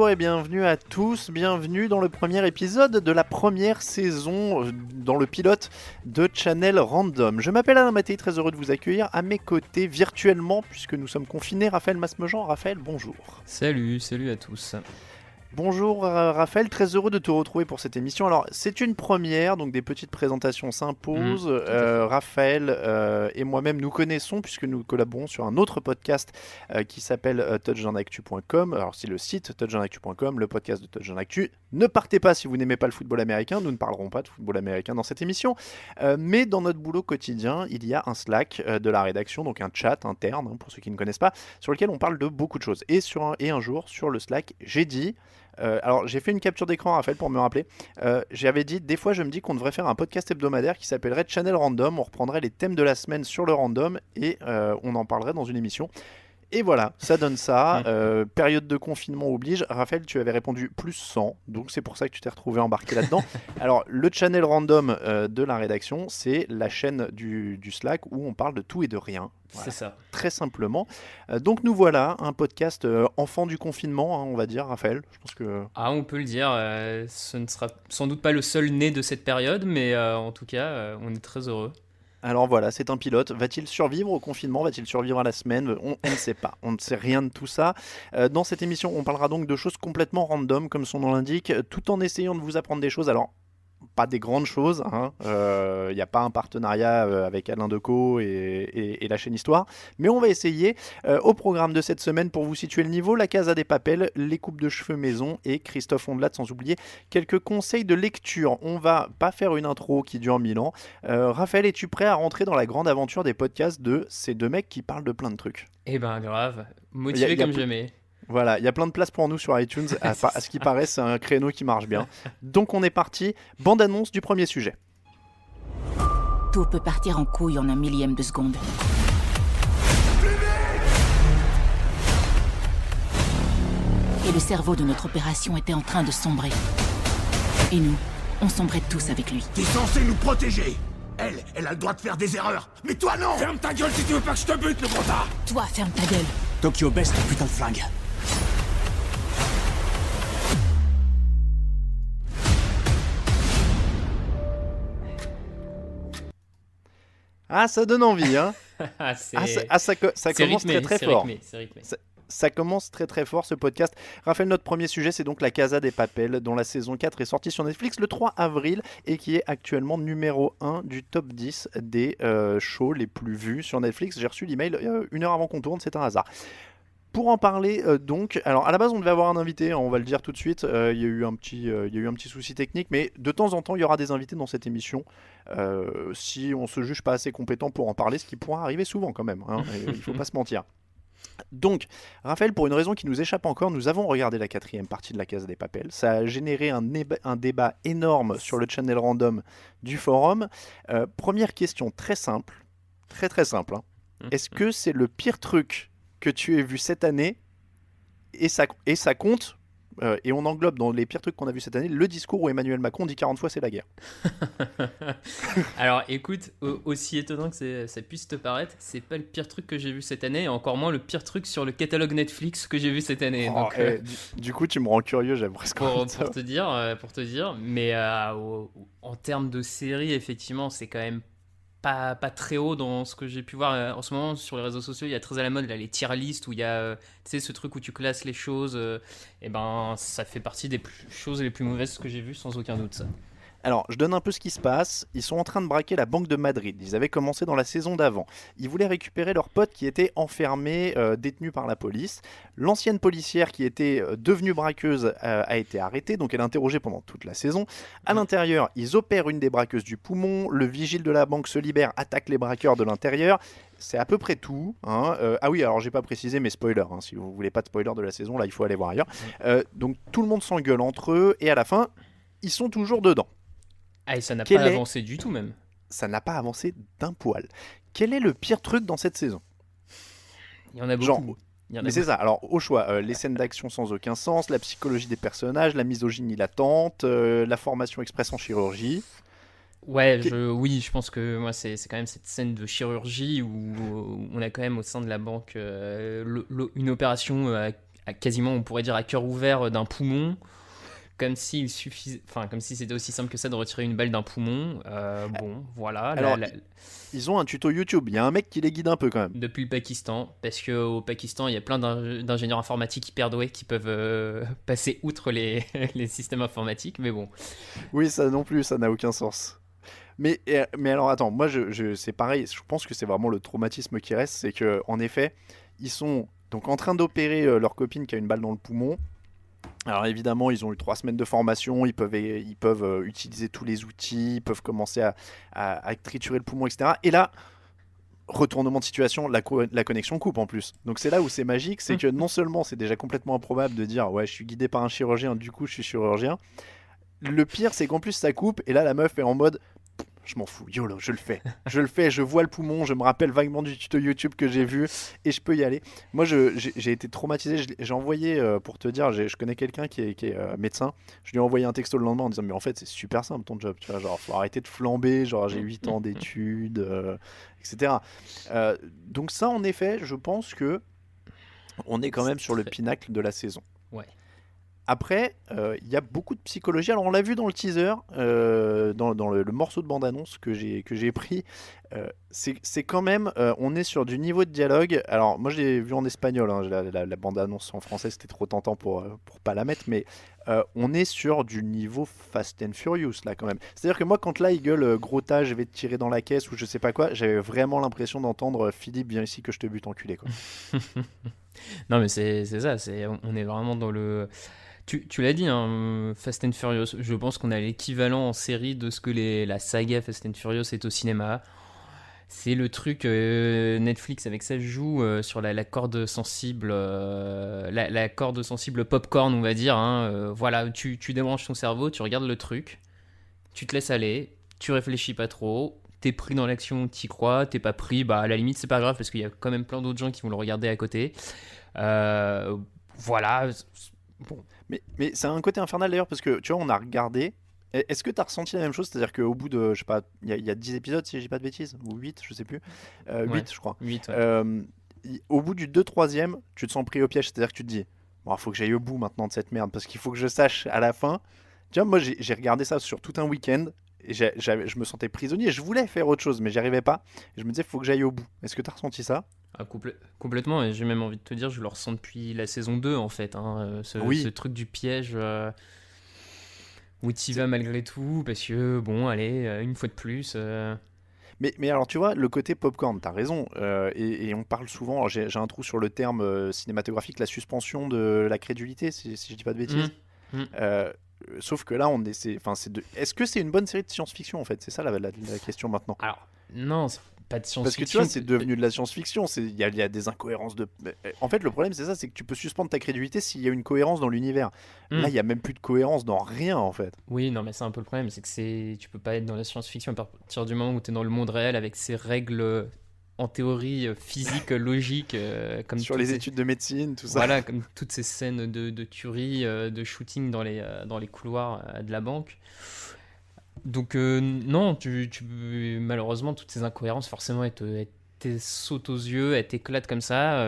Bonjour et bienvenue à tous, bienvenue dans le premier épisode de la première saison dans le pilote de Channel Random. Je m'appelle Alain Mattei, très heureux de vous accueillir à mes côtés virtuellement puisque nous sommes confinés. Raphaël Masmejean. Raphaël, bonjour. Salut à tous. Bonjour Raphaël, très heureux de te retrouver pour cette émission. Alors c'est une première, donc des petites présentations s'imposent. Raphaël et moi-même nous connaissons puisque nous collaborons sur un autre podcast qui s'appelle touchdownactu.com. Alors c'est le site touchdownactu.com, le podcast de Touchdown Actu. Ne partez pas si vous n'aimez pas le football américain, nous ne parlerons pas de football américain dans cette émission. Mais dans notre boulot quotidien, il y a un Slack de la rédaction, donc un chat interne pour ceux qui ne connaissent pas, sur lequel on parle de beaucoup de choses. Et un jour sur le Slack, j'ai dit... alors j'ai fait une capture d'écran Raphaël pour me rappeler. J'avais dit, des fois je me dis qu'on devrait faire un podcast hebdomadaire qui s'appellerait Channel Random. On reprendrait les thèmes de la semaine sur le random et on en parlerait dans une émission. Et voilà, ça donne ça. Période de confinement oblige. Raphaël, tu avais répondu plus 100, donc c'est pour ça que tu t'es retrouvé embarqué là-dedans. Alors, le Channel Random de la rédaction, c'est la chaîne du Slack où on parle de tout et de rien. Voilà, c'est ça. Très simplement. Donc nous voilà, un podcast enfant du confinement, hein, on va dire, Raphaël. Je pense que... Ah, on peut le dire. Ce ne sera sans doute pas le seul né de cette période, mais en tout cas, on est très heureux. Alors voilà, c'est un pilote. Va-t-il survivre au confinement? Va-t-il survivre à la semaine? On ne sait pas. On ne sait rien de tout ça. Dans cette émission, on parlera donc de choses complètement random, comme son nom l'indique, tout en essayant de vous apprendre des choses. Alors, pas des grandes choses. Il n'y a pas un partenariat avec Alain Decaux et la chaîne Histoire. Mais on va essayer. Au programme de cette semaine, pour vous situer le niveau, la Casa des Papel, les coupes de cheveux maison et Christophe Ondelat, sans oublier quelques conseils de lecture. On va pas faire une intro qui dure 1000 ans. Raphaël, es-tu prêt à rentrer dans la grande aventure des podcasts de ces deux mecs qui parlent de plein de trucs? Eh ben grave, motivé comme jamais. Voilà, il y a plein de place pour nous sur iTunes. À ce qui paraît, c'est un créneau qui marche bien. Donc on est parti. Bande-annonce du premier sujet. Tout peut partir en couille en un millième de seconde. Et le cerveau de notre opération était en train de sombrer. Et nous, on sombrait tous avec lui. T'es censé nous protéger. Elle a le droit de faire des erreurs. Mais toi non. Ferme ta gueule si tu veux pas que je te bute, le bâtard. Toi, ferme ta gueule. Tokyo baisse ton putain de flingue. Ah, ça donne envie, hein. Ça commence rythmé, très fort. C'est rythmé. Ça commence très fort ce podcast. Raphaël, notre premier sujet, c'est donc la Casa des Papel, dont la saison 4 est sortie sur Netflix le 3 avril et qui est actuellement numéro 1 du top 10 des shows les plus vus sur Netflix. J'ai reçu l'email une heure avant qu'on tourne, c'est un hasard. Pour en parler donc, alors à la base on devait avoir un invité, on va le dire tout de suite, il y a eu un petit souci technique, mais de temps en temps il y aura des invités dans cette émission, si on se juge pas assez compétent pour en parler, ce qui pourra arriver souvent quand même, hein, il faut pas se mentir. Donc, Raphaël, pour une raison qui nous échappe encore, nous avons regardé la 4e partie de la Casa des Papel. Ça a généré un débat énorme sur le channel random du forum. Première question très simple, très simple. Hein. Est-ce que c'est le pire truc que tu aies vu cette année et ça compte et on englobe dans les pires trucs qu'on a vu cette année le discours où Emmanuel Macron dit 40 fois c'est la guerre? Alors écoute, aussi étonnant que ça puisse te paraître, c'est pas le pire truc que j'ai vu cette année et encore moins le pire truc sur le catalogue Netflix que j'ai vu cette année. Donc, du coup tu me rends curieux, j'aime presque pour te dire, mais en termes de série, effectivement, c'est quand même pas très haut dans ce que j'ai pu voir en ce moment sur les réseaux sociaux. Il y a très à la mode là, les tier lists où il y a tu sais, ce truc où tu classes les choses, et ben ça fait partie des choses les plus mauvaises que j'ai vues sans aucun doute, ça. Alors, je donne un peu ce qui se passe. Ils sont en train de braquer la Banque de Madrid. Ils avaient commencé dans la saison d'avant. Ils voulaient récupérer leur pote qui était enfermé, détenu par la police. L'ancienne policière qui était devenue braqueuse a été arrêtée, donc elle est interrogée pendant toute la saison. À l'intérieur, ils opèrent une des braqueuses du poumon. Le vigile de la banque se libère, attaque les braqueurs de l'intérieur. C'est à peu près tout. Hein. Ah oui, alors j'ai pas précisé, mais spoiler. Hein, si vous voulez pas de spoiler de la saison, là, il faut aller voir ailleurs. Donc tout le monde s'engueule entre eux et à la fin, ils sont toujours dedans. Ah, et ça n'a pas avancé du tout même. Ça n'a pas avancé d'un poil. Quel est le pire truc dans cette saison? Il y en a beaucoup. Mais c'est ça, alors au choix, les scènes d'action sans aucun sens, la psychologie des personnages, la misogynie latente, la formation express en chirurgie. Ouais, je pense que moi c'est quand même cette scène de chirurgie où on a quand même au sein de la banque une opération quasiment, on pourrait dire, à cœur ouvert d'un poumon. Comme s'il suffisait, comme si c'était aussi simple que ça de retirer une balle d'un poumon. Bon, voilà. Alors, ils ont un tuto YouTube. Il y a un mec qui les guide un peu quand même. Depuis le Pakistan, parce qu'au Pakistan, il y a plein d'ingénieurs informatiques hyper doués qui peuvent passer outre les systèmes informatiques, mais bon. Oui, ça non plus, ça n'a aucun sens. Mais alors attends, moi c'est pareil, je pense que c'est vraiment le traumatisme qui reste, c'est que en effet, ils sont donc en train d'opérer leur copine qui a une balle dans le poumon. Alors évidemment, ils ont eu 3 semaines de formation, ils peuvent utiliser tous les outils, ils peuvent commencer à triturer le poumon, etc. Et là, retournement de situation, la connexion coupe en plus. Donc c'est là où c'est magique, c'est que non seulement c'est déjà complètement improbable de dire ouais, je suis guidé par un chirurgien, du coup je suis chirurgien. Le pire, c'est qu'en plus ça coupe, et là la meuf est en mode je m'en fous, YOLO, je le fais, je vois le poumon, je me rappelle vaguement du tuto YouTube que j'ai vu et je peux y aller. Moi, j'ai été traumatisé, j'ai envoyé, pour te dire, je connais quelqu'un qui est médecin, je lui ai envoyé un texto le lendemain en disant mais en fait c'est super simple ton job, tu vois, genre faut arrêter de flamber, genre j'ai 8 ans d'études, etc. Donc ça, en effet, je pense que on est quand même sur le pinacle de la saison. Ouais. Après, il y a beaucoup de psychologie. Alors, on l'a vu dans le teaser, dans le morceau de bande-annonce que j'ai pris. C'est quand même, on est sur du niveau de dialogue. Alors, moi, je l'ai vu en espagnol. Hein, la bande-annonce en français, c'était trop tentant pour pas la mettre. Mais on est sur du niveau Fast and Furious, là, quand même. C'est-à-dire que moi, quand là, il gueule gros tas, je vais te tirer dans la caisse ou je sais pas quoi, j'avais vraiment l'impression d'entendre Philippe, viens ici que je te bute enculé, quoi. Non, mais c'est ça. On est vraiment dans le. Tu l'as dit, hein, Fast and Furious, je pense qu'on a l'équivalent en série de ce que la saga Fast and Furious est au cinéma. C'est le truc, Netflix avec ça joue sur la corde sensible, la corde sensible popcorn, on va dire. Hein, voilà, tu débranches ton cerveau, tu regardes le truc, tu te laisses aller, tu réfléchis pas trop, t'es pris dans l'action, t'y crois, t'es pas pris, bah à la limite c'est pas grave parce qu'il y a quand même plein d'autres gens qui vont le regarder à côté. Voilà. Bon. Mais c'est un côté infernal d'ailleurs parce que tu vois, on a regardé. Est-ce que tu as ressenti la même chose? C'est-à-dire qu'au bout de, je sais pas, il y a 10 épisodes si je dis pas de bêtises, ou 8, je sais plus. 8, Ouais, je crois. 8, ouais. Au bout du 2/3e, tu te sens pris au piège. C'est-à-dire que tu te dis, bon, faut que j'aille au bout maintenant de cette merde parce qu'il faut que je sache à la fin. Tu vois, moi j'ai regardé ça sur tout un week-end et je me sentais prisonnier. Je voulais faire autre chose, mais j'y arrivais pas. Et je me disais, faut que j'aille au bout. Est-ce que tu as ressenti ça? Ah, complètement, et j'ai même envie de te dire, je le ressens depuis la saison 2 en fait, hein, ce truc du piège où tu y vas malgré tout, parce que bon, allez, une fois de plus. Mais alors, tu vois, le côté popcorn, t'as raison. Et on parle souvent, alors j'ai un trou sur le terme cinématographique, la suspension de la crédulité, si je dis pas de bêtises. Sauf que là, est-ce que c'est une bonne série de science-fiction en fait? C'est ça la question maintenant. Alors, non, c'est pas de science-fiction. Parce que tu vois, c'est devenu de la science-fiction. Il y a des incohérences de. En fait, le problème, c'est ça, c'est que tu peux suspendre ta crédulité s'il y a une cohérence dans l'univers. Là, il y a même plus de cohérence dans rien en fait. Oui, non, mais c'est un peu le problème, c'est que tu peux pas être dans la science-fiction à partir du moment où tu es dans le monde réel avec ses règles en théorie physique, logique, comme sur les études de médecine, tout ça. Voilà, comme toutes ces scènes de tuerie, de shooting dans les couloirs de la banque. Donc non, malheureusement, toutes ces incohérences, forcément, elles te sautent aux yeux, elles t'éclatent comme ça.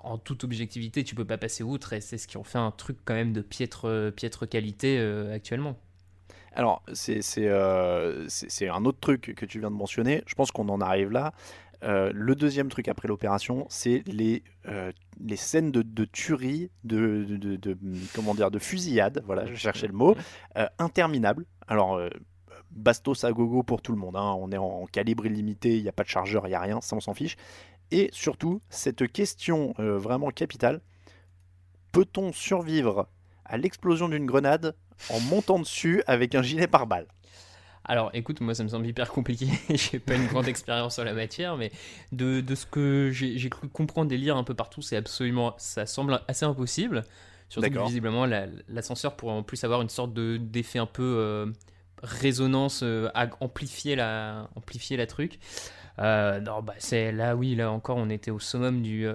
En toute objectivité, tu peux pas passer outre, et c'est ce qui en fait un truc quand même de piètre qualité actuellement. Alors, c'est un autre truc que tu viens de mentionner. Je pense qu'on en arrive là. Le deuxième truc après l'opération, c'est les scènes de tuerie, comment dire, de fusillade. Voilà, je cherchais le mot. Interminables. Alors, bastos à gogo pour tout le monde. Hein. On est en calibre illimité, il n'y a pas de chargeur, il n'y a rien, ça on s'en fiche. Et surtout, cette question vraiment capitale, peut-on survivre à l'explosion d'une grenade en montant dessus avec un gilet pare-balles? Alors écoute, moi ça me semble hyper compliqué, j'ai pas une grande expérience en la matière, mais de ce que j'ai cru comprendre et lire un peu partout, ça semble assez impossible. Surtout que visiblement l'ascenseur pourrait en plus avoir une sorte d'effet un peu résonance, amplifier la truc. Non, bah c'est là encore on était au summum du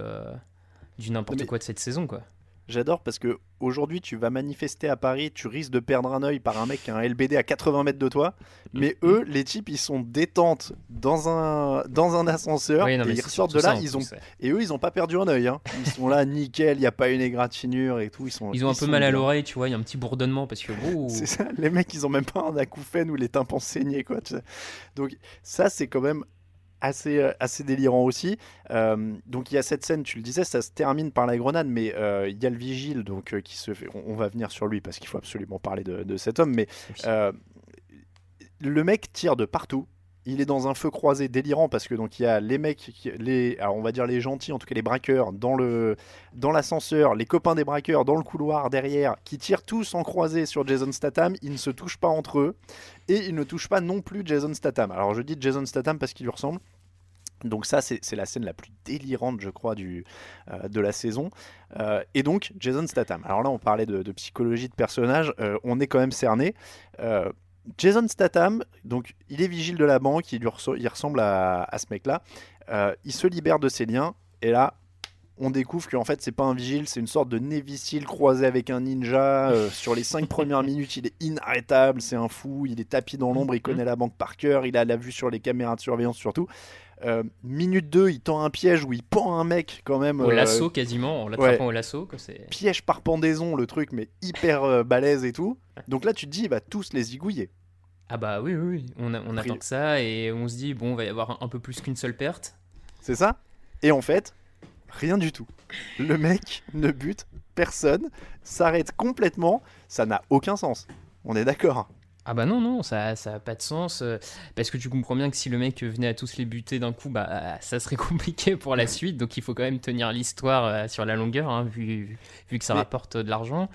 n'importe quoi de cette saison, quoi. J'adore parce que aujourd'hui tu vas manifester à Paris, tu risques de perdre un œil par un mec qui a un LBD à 80 mètres de toi. Mais eux, les types, ils sont détente dans un ascenseur Oui, non, et mais ils c'est ressortent surtout de là. ça, en plus, ouais. Et eux, ils ont pas perdu un œil. Hein. Ils sont là, nickel, il n'y a pas une égratignure et tout. Ils ont un peu sont mal à bien. l'oreille, tu vois, il y a un petit bourdonnement parce que C'est ça, les mecs, ils ont même pas un acouphène ou les tympans saignés, quoi. Tu sais. Donc, ça, c'est quand même assez délirant aussi. Donc il y a cette scène, tu le disais, ça se termine par la grenade, mais il y a le vigile donc, qui se fait. On va venir sur lui parce qu'il faut absolument parler de cet homme, mais euh, le mec tire de partout. Il est dans un feu croisé délirant parce que donc il y a les mecs, alors on va dire les gentils, en tout cas les braqueurs dans l'ascenseur, les copains des braqueurs dans le couloir derrière, qui tirent tous en croisé sur Jason Statham. Ils ne se touchent pas entre eux et ils ne touchent pas non plus Jason Statham. Alors je dis Jason Statham parce qu'il lui ressemble. Donc ça, c'est la scène la plus délirante, je crois, de la saison. Et donc, Jason Statham. Alors là, on parlait de psychologie de personnage. On est quand même cerné. Jason Statham, donc, il est vigile de la banque. Il ressemble à ce mec-là. Il se libère de ses liens. Et là, on découvre qu'en fait, c'est pas un vigile. C'est une sorte de Navy Seal croisé avec un ninja. Sur les 5 premières minutes, il est inarrêtable. C'est un fou. Il est tapis dans l'ombre. Il connaît la banque par cœur. Il a la vue sur les caméras de surveillance, surtout. Minute 2, il tend un piège où il pend un mec quand même. au lasso quasiment, en l'attrapant au lasso. Que c'est... Piège par pendaison, le truc, mais hyper balèze et tout. Donc là, tu te dis, il va tous les zigouiller. Ah bah oui. On attend Pri- que ça et on se dit, bon, il va y avoir un peu plus qu'une seule perte. C'est ça. Et en fait, rien du tout. Le mec ne bute personne, s'arrête complètement. Ça n'a aucun sens. On est d'accord. Ah bah non, ça a pas de sens. Parce que tu comprends bien que si le mec venait à tous les buter d'un coup, bah ça serait compliqué pour la suite. Donc il faut quand même tenir l'histoire sur la longueur, hein, vu que ça Mais- rapporte de l'argent.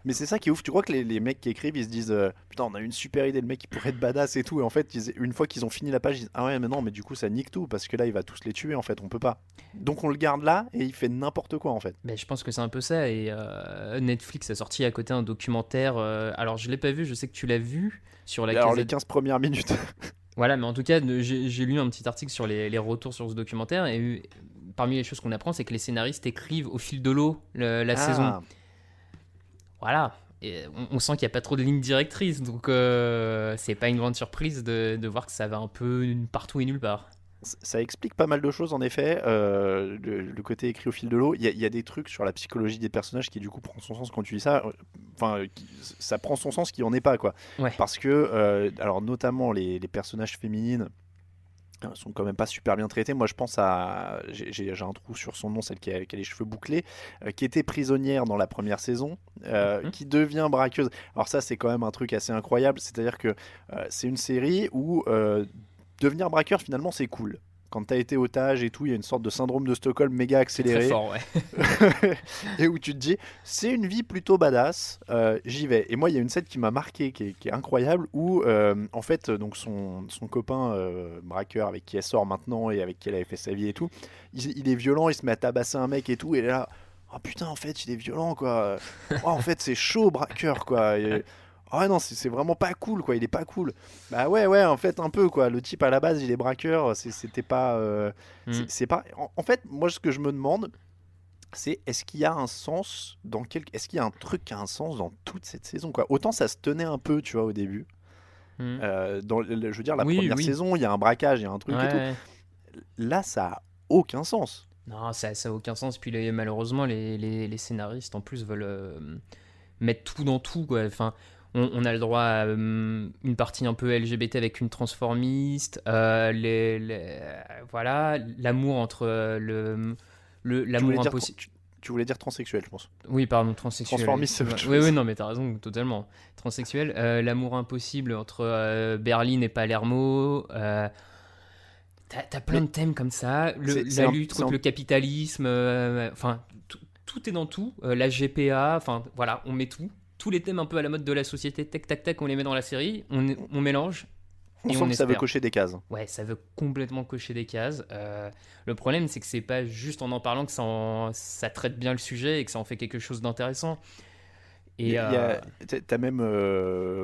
Mais c'est ça qui est ouf. Tu crois que les mecs qui écrivent, ils se disent putain, on a une super idée, le mec il pourrait être badass et tout. Et en fait, une fois qu'ils ont fini la page, ils disent ah ouais, mais non, mais du coup, ça nique tout parce que là, il va tous les tuer en fait. On peut pas. Donc on le garde là et il fait n'importe quoi en fait. Ben, je pense que c'est un peu ça. Et Netflix a sorti à côté un documentaire. Alors je l'ai pas vu, je sais que tu l'as vu sur la Alors Casa les 15 premières minutes. Voilà, mais en tout cas, j'ai lu un petit article sur les retours sur ce documentaire. Et parmi les choses qu'on apprend, c'est que les scénaristes écrivent au fil de l'eau la saison. Voilà. Et on sent qu'il n'y a pas trop de ligne directrice, donc c'est pas une grande surprise de voir que ça va un peu partout et nulle part. Ça explique pas mal de choses en effet, le côté écrit au fil de l'eau. Il y a des trucs sur la psychologie des personnages qui du coup prend son sens quand tu dis ça. Enfin, ça prend son sens qui en est pas quoi. Ouais. Parce que, alors notamment les personnages féminines sont quand même pas super bien traités. Moi je pense à, j'ai un trou sur son nom, celle qui a les cheveux bouclés, qui était prisonnière dans la première saison, qui devient braqueuse. Alors ça c'est quand même un truc assez incroyable, c'est-à-dire que c'est une série où devenir braqueur finalement c'est cool. Quand t'as été otage et tout, il y a une sorte de syndrome de Stockholm méga Très accéléré. fort, ouais. Et où tu te dis, c'est une vie plutôt badass, j'y vais. Et moi, il y a une scène qui m'a marqué, qui est incroyable, où en fait, donc son copain braqueur avec qui elle sort maintenant et avec qui elle avait fait sa vie et tout, il est violent, il se met à tabasser un mec et tout, et là, oh putain, en fait, il est violent, quoi. Oh, en fait, c'est chaud, braqueur, quoi. Ah ouais, non, c'est vraiment pas cool, quoi. Il est pas cool. Bah ouais, en fait, un peu, quoi. Le type, à la base, il est braqueur. C'était pas. C'est pas. En fait, moi, ce que je me demande, c'est est-ce qu'il y a un sens est-ce qu'il y a un truc qui a un sens dans toute cette saison, quoi. Autant ça se tenait un peu, tu vois, au début. Mm. Je veux dire, la Oui, première oui. saison, il y a un braquage, il y a un truc et Ouais. tout. Là, ça a aucun sens. Non, ça a aucun sens. Puis malheureusement, les scénaristes en plus veulent mettre tout dans tout, quoi. Enfin, on a le droit à une partie un peu LGBT avec une transformiste, voilà, l'amour entre l'amour impossible. Tu voulais dire transsexuel, je pense. Oui, pardon, transsexuel. Transformiste, c'est autre Oui, chose. non, mais t'as raison, totalement. Transsexuel, l'amour impossible entre Berlin et Palermo. T'as plein de thèmes comme ça. La lutte contre le capitalisme. Enfin, tout est dans tout. La GPA, enfin, voilà, on met tout. Tous les thèmes un peu à la mode de la société, tac, tac, tac, on les met dans la série. On mélange. On Et sent on que ça veut espère. cocher des cases. Ouais, ça veut complètement cocher des cases. Le problème, c'est que c'est pas juste en parlant que ça traite bien le sujet et que ça en fait quelque chose d'intéressant. Et T'as même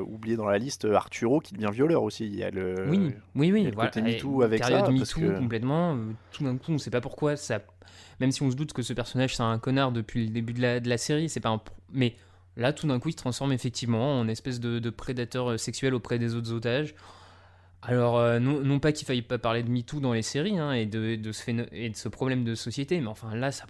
oublié dans la liste Arturo qui devient violeur aussi. Il y a oui, il y a le voilà. côté MeToo avec Période ça. MeToo Parce que... complètement. Tout d'un coup, on ne sait pas pourquoi ça. Même si on se doute que ce personnage c'est un connard depuis le début de la série, c'est pas mais là, tout d'un coup, il se transforme effectivement en espèce de prédateur sexuel auprès des autres otages. Alors, non pas qu'il faille pas parler de MeToo dans les séries hein, et et de ce problème de société, mais enfin là, ça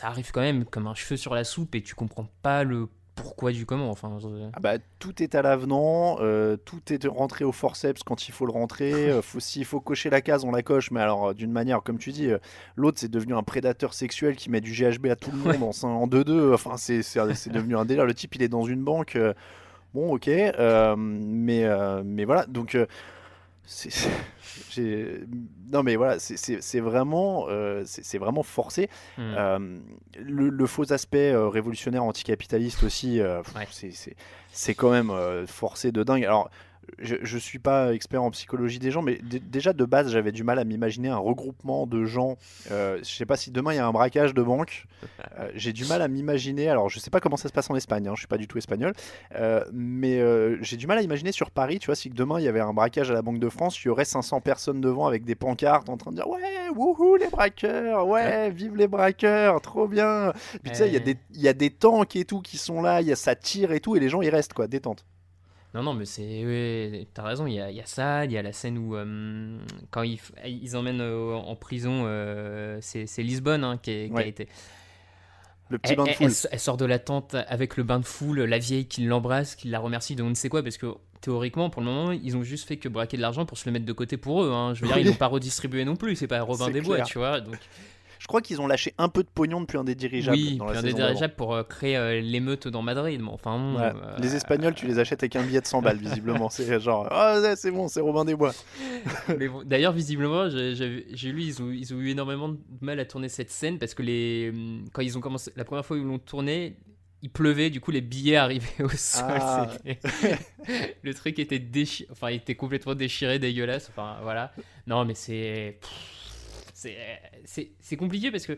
arrive quand même comme un cheveu sur la soupe et tu comprends pas le pourquoi du comment. Enfin, Ah bah, tout est à l'avenant, tout est rentré au forceps quand il faut le rentrer. S'il faut cocher la case, on la coche. Mais alors, d'une manière, comme tu dis, l'autre c'est devenu un prédateur sexuel qui met du GHB à tout le monde en 2-2. Enfin, c'est devenu un délire. Le type, il est dans une banque. Bon, ok, mais voilà. Donc, c'est- j'ai- non, mais voilà, c'est vraiment forcé. hmm, Euh, le faux aspect révolutionnaire anticapitaliste aussi, ouais. c'est quand même forcé de dingue. Alors, je suis pas expert en psychologie des gens, mais déjà de base, j'avais du mal à m'imaginer un regroupement de gens. Je sais pas si demain il y a un braquage de banque. J'ai du mal à m'imaginer. Alors, je sais pas comment ça se passe en Espagne. Hein, je suis pas du tout espagnol, mais j'ai du mal à imaginer sur Paris. Tu vois, si demain il y avait un braquage à la Banque de France, il y aurait 500 personnes devant avec des pancartes en train de dire ouais, wouhou les braqueurs, ouais, vive les braqueurs, trop bien. Puis tu sais, il y a des tanks et tout qui sont là, ça tire et tout, et les gens ils restent quoi, détente. Non, non, mais t'as raison, il y a ça, il y a la scène où, quand ils emmènent en prison, c'est Lisbonne hein, qui a Ouais, été. le petit bain de foule. Elle sort de la tente avec le bain de foule, la vieille qui l'embrasse, qui la remercie de on ne sait quoi, parce que théoriquement, pour le moment, ils ont juste fait que braquer de l'argent pour se le mettre de côté pour eux. Hein. Je veux dire, ils l'ont pas redistribué non plus, c'est pas Robin C'est des Bois, clair. tu vois. Donc, Je crois qu'ils ont lâché un peu de pognon depuis un des dirigeables oui, dans puis la un saison d'avant. dédirigeable pour créer l'émeute dans Madrid. Mais enfin, bon, Ouais. Les Espagnols, tu les achètes avec un billet de 100 balles, visiblement. C'est genre, ah ouais, c'est bon, c'est Robin des Bois. mais bon, d'ailleurs, visiblement, j'ai lu, ils ont eu énormément de mal à tourner cette scène parce que quand ils ont commencé, la première fois où ils l'ont tourné, il pleuvait, du coup les billets arrivaient au sol. Ah, Le truc était enfin, il était complètement déchiré, dégueulasse. Enfin, voilà. Non, mais c'est compliqué parce que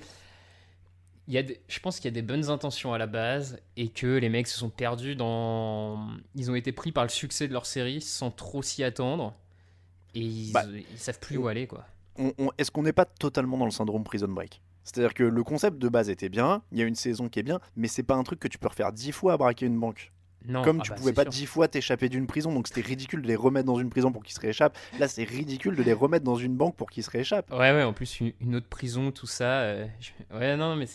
je pense qu'il y a des bonnes intentions à la base et que les mecs se sont perdus ils ont été pris par le succès de leur série sans trop s'y attendre et bah, ils savent plus où aller quoi. est-ce qu'on n'est pas totalement dans le syndrome Prison Break? C'est-à-dire que le concept de base était bien, il y a une saison qui est bien, mais c'est pas un truc que tu peux refaire 10 fois à braquer une banque. Non, Comme ah tu bah pouvais c'est pas sûr. 10 fois t'échapper d'une prison, donc c'était ridicule de les remettre dans une prison pour qu'ils se rééchappent. Là, c'est ridicule de les remettre dans une banque pour qu'ils se rééchappent. Ouais, ouais, en plus une autre prison, tout ça. Ouais, non, mais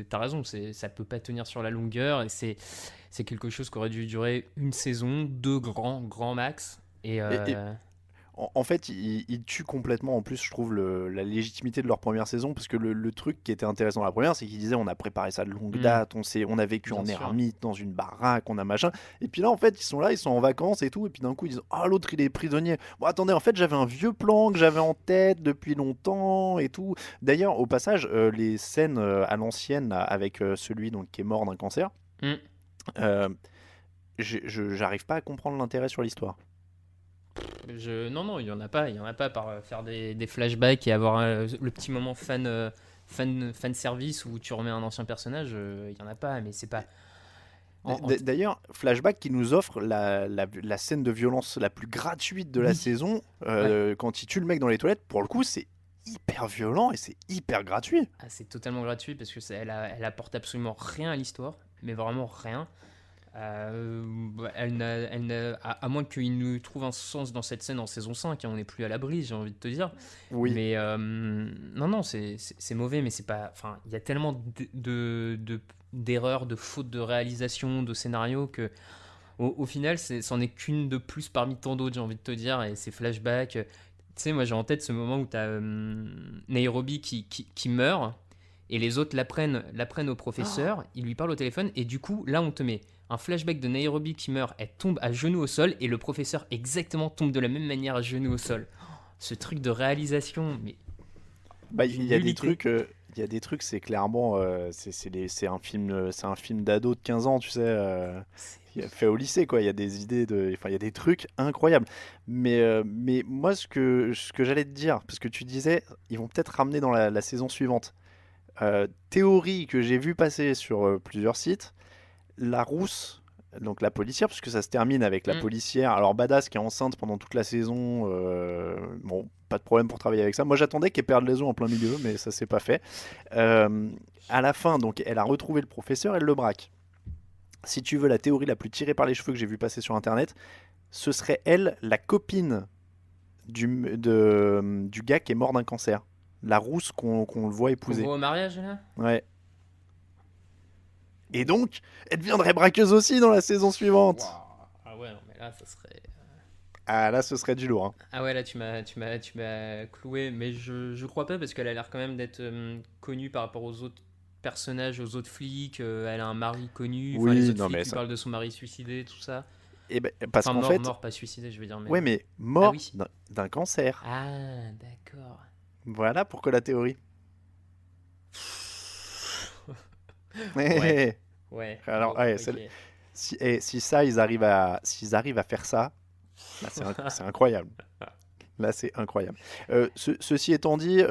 t'as raison, ça peut pas tenir sur la longueur et c'est quelque chose qui aurait dû durer une saison, deux grands max. Et, Et en fait, ils tuent complètement, en plus, je trouve, la légitimité de leur première saison, parce que le truc qui était intéressant dans la première, c'est qu'ils disaient on a préparé ça de longue date, on a vécu bien en sûr. ermite, dans une baraque, on a machin. Et puis là, en fait, ils sont là, ils sont en vacances et tout, et puis d'un coup, ils disent ah, l'autre, il est prisonnier. Bon, attendez, en fait, j'avais un vieux plan que j'avais en tête depuis longtemps et tout. D'ailleurs, au passage, les scènes à l'ancienne, là, avec celui donc, qui est mort d'un cancer, Hmm. euh, j'arrive pas à comprendre l'intérêt sur l'histoire. Non, non, il y en a pas. Il y en a pas par faire des flashbacks et avoir le petit moment fan service où tu remets un ancien personnage. Il y en a pas, mais c'est pas. D'ailleurs, Flashback qui nous offre la scène de violence la plus gratuite de la Oui. saison, Ouais. quand il tue le mec dans les toilettes, pour le coup, c'est hyper violent et c'est hyper gratuit. Ah, c'est totalement gratuit parce que elle apporte absolument rien à l'histoire, mais vraiment rien. À moins qu'il nous trouve un sens dans cette scène en saison 5, hein, on n'est plus à l'abri, j'ai envie de te dire. Oui. Mais non, non, c'est mauvais, mais c'est pas. Enfin, il y a tellement d'erreurs, de fautes de réalisation, de scénario que. Au final, c'en est qu'une de plus parmi tant d'autres, j'ai envie de te dire, et ces flashbacks. Tu sais, moi j'ai en tête ce moment où tu as Nairobi qui meurt, et les autres l'apprennent au professeur, il lui parle au téléphone, et du coup, là on te met un flashback de Nairobi qui meurt, elle tombe à genoux au sol, et le professeur exactement tombe de la même manière à genoux au sol. Ce truc de réalisation, mais Bah, d'une il y a des nullité. trucs, c'est clairement, c'est un film d'ado de 15 ans, tu sais, fait au lycée, quoi. Il y a des idées enfin, il y a des trucs incroyables. Mais moi, ce que j'allais te dire, parce que tu disais, ils vont peut-être ramener dans la saison suivante. Théorie que j'ai vu passer sur plusieurs sites. la rousse, donc la policière, parce que ça se termine avec la Mm. policière, alors badass, qui est enceinte pendant toute la saison. Bon, pas de problème pour travailler avec ça. Moi, j'attendais qu'elle perde les os en plein milieu, mais ça s'est pas fait. Euh, à la fin, donc, elle a retrouvé le professeur, elle le braque. Si tu veux la théorie la plus tirée par les cheveux que j'ai vu passer sur Internet, ce serait elle, la copine du gars qui est mort d'un cancer. La rousse qu'on le voit On épouser. voit au mariage là. Ouais. Et donc, elle deviendrait braqueuse aussi dans la saison suivante. Waouh. Ah ouais, non, mais là, ça serait. Ah là, ce serait du lourd, hein. Ah ouais, là, tu m'as cloué, mais je crois pas parce qu'elle a l'air quand même d'être connue par rapport aux autres personnages, aux autres flics. Elle a un mari connu. Enfin, les Oui, autres non flics mais lui ça. parlent de son mari suicidé, tout ça. Et ben, parce Enfin, qu'en mort, fait, mort, pas suicidé, je veux dire. Mais... ouais, mais mort Ah oui. d'un cancer. Ah, d'accord. Voilà pourquoi la théorie. Ouais. Ouais. Alors, Bon, ouais, ok. si ça, s'ils arrivent à faire ça, là, c'est incroyable. Là, c'est incroyable. Ceci étant dit,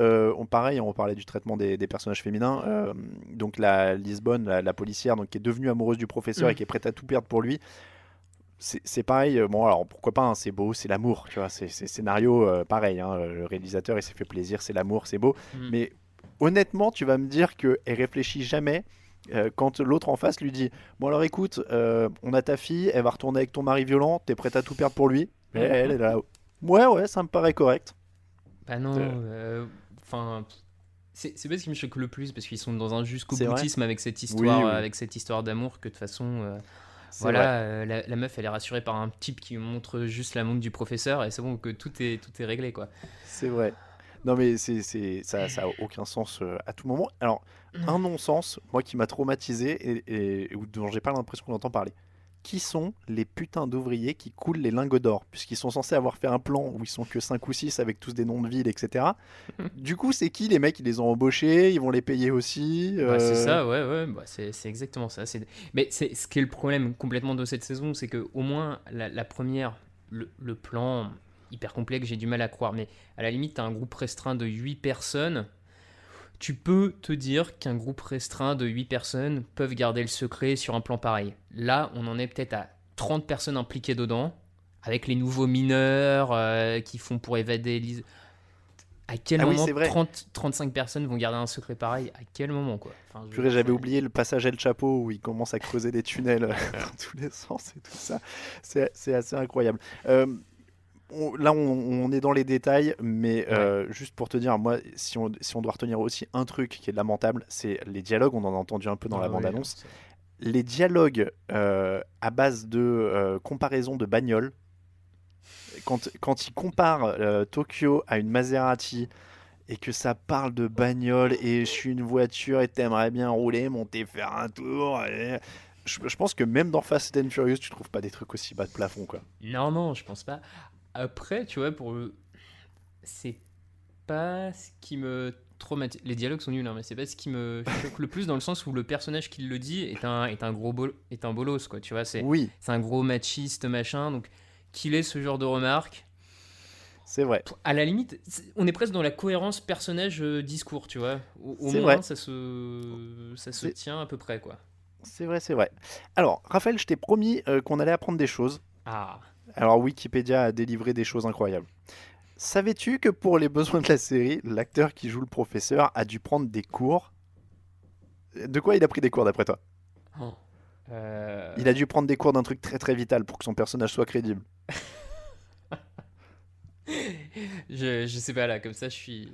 pareil, on parlait du traitement des personnages féminins. Donc la Lisbonne, la policière, donc, qui est devenue amoureuse du professeur et qui est prête à tout perdre pour lui. C'est pareil. Bon, alors pourquoi pas, hein, c'est beau, c'est l'amour. Tu vois, c'est scénario pareil. Hein, le réalisateur, il s'est fait plaisir, c'est l'amour, c'est beau. Mm. Mais honnêtement, tu vas me dire qu'elle réfléchit jamais. Quand l'autre en face lui dit bon alors écoute, on a ta fille, elle va retourner avec ton mari violent, t'es prête à tout perdre pour lui. Et elle est là, ouais, ça me paraît correct. Bah non, Euh, enfin, c'est pas ce qui me choque le plus parce qu'ils sont dans un jusqu'au C'est vrai. boutisme avec cette histoire, Oui. avec cette histoire d'amour que de toute façon, C'est vrai. voilà, la meuf elle est rassurée par un type qui lui montre juste la montre du professeur et c'est bon que tout est réglé quoi. C'est vrai. Non mais ça a aucun sens à tout moment. Alors un non-sens, moi qui m'a traumatisé et dont j'ai pas l'impression qu'on entend parler. Qui sont les putains d'ouvriers qui coulent les lingots d'or? Puisqu'ils sont censés avoir fait un plan où ils sont que 5 ou 6 avec tous des noms de villes, etc. Du coup, c'est qui les mecs? Ils les ont embauchés, ils vont les payer aussi. Bah, c'est ça, ouais, bah, c'est exactement ça. Mais c'est ce qui est le problème complètement de cette saison, c'est que au moins la première, le plan hyper complexe, j'ai du mal à croire, mais à la limite, t'as un groupe restreint de 8 personnes. Tu peux te dire qu'un groupe restreint de 8 personnes peuvent garder le secret sur un plan pareil. Là, on en est peut-être à 30 personnes impliquées dedans, avec les nouveaux mineurs qui font pour évader À quel Ah oui, moment c'est vrai. 35 personnes vont garder un secret pareil? À quel moment, quoi? Enfin, Purée, j'avais oublié le passage El Chapeau où il commence à creuser des tunnels dans tous les sens et tout ça. C'est assez incroyable. Là, on est dans les détails, mais juste pour te dire, moi, si on doit retenir aussi un truc qui est lamentable, c'est les dialogues. On en a entendu un peu dans la bande-annonce. Les dialogues à base de comparaison de bagnoles. Quand ils comparent Tokyo à une Maserati et que ça parle de bagnole et je suis une voiture et t'aimerais bien rouler, monter, faire un tour. Je pense que même dans Fast and Furious, tu trouves pas des trucs aussi bas de plafond, quoi. Non, je pense pas. Après, tu vois, c'est pas ce qui me traumatise. Les dialogues sont nuls, hein, mais c'est pas ce qui me choque le plus dans le sens où le personnage qui le dit est un bolos, quoi. Tu vois, Oui, c'est un gros machiste, machin. Donc, qu'il ait ce genre de remarques, c'est vrai. à la limite, on est presque dans la cohérence personnage-discours, tu vois. Au C'est moins, vrai. ça se tient à peu près, quoi. C'est vrai, c'est vrai. Alors, Raphaël, je t'ai promis qu'on allait apprendre des choses. Ah, Alors, Wikipédia a délivré des choses incroyables. Savais-tu que pour les besoins de la série, l'acteur qui joue le professeur a dû prendre des cours? De quoi il a pris des cours d'après toi? oh. Il a dû prendre des cours d'un truc très très vital pour que son personnage soit crédible. je sais pas là, comme ça, je suis.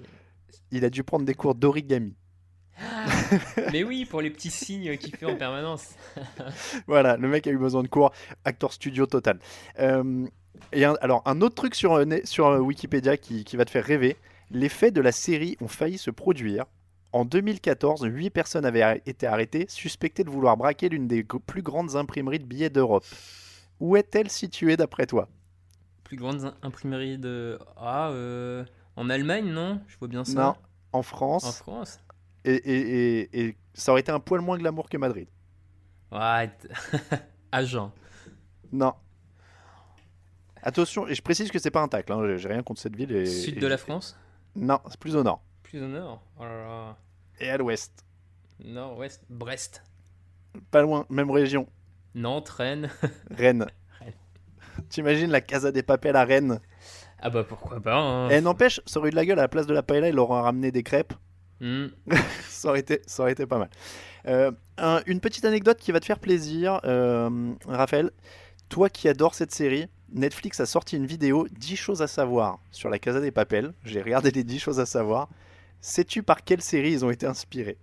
Il a dû prendre des cours d'origami. Mais oui, pour les petits signes qu'il fait en permanence. Voilà, le mec a eu besoin de cours, acteur studio total. Alors, un autre truc sur Wikipédia qui va te faire rêver, les faits de la série ont failli se produire. En 2014, 8 personnes avaient été arrêtées, suspectées de vouloir braquer l'une des plus grandes imprimeries de billets d'Europe. Où est-elle située d'après toi? Plus grande imprimerie de. En Allemagne, non? Je vois bien ça. Non, en En France. France? Et ça aurait été un poil moins glamour que Madrid. Ouais, Agen. Non. Attention, et je précise que c'est pas un tacle, hein, j'ai rien contre cette ville. Sud de la France? Non, c'est plus au nord. Plus au nord? Oh là là. Et à l'ouest. Nord-ouest? Brest. Pas loin, même région. Nantes, Rennes. Rennes. Rennes. T'imagines la Casa des Papel à Rennes? Ah bah pourquoi pas, hein. Et n'empêche, ça aurait eu de la gueule, à la place de la paella, ils leur ont ramené des crêpes. Hmm. Ça aurait été pas mal. Une petite anecdote qui va te faire plaisir, Raphaël. Toi qui adores cette série, Netflix a sorti une vidéo 10 choses à savoir sur la Casa des Papel. J'ai regardé les 10 choses à savoir. Sais-tu par quelle série ils ont été inspirés?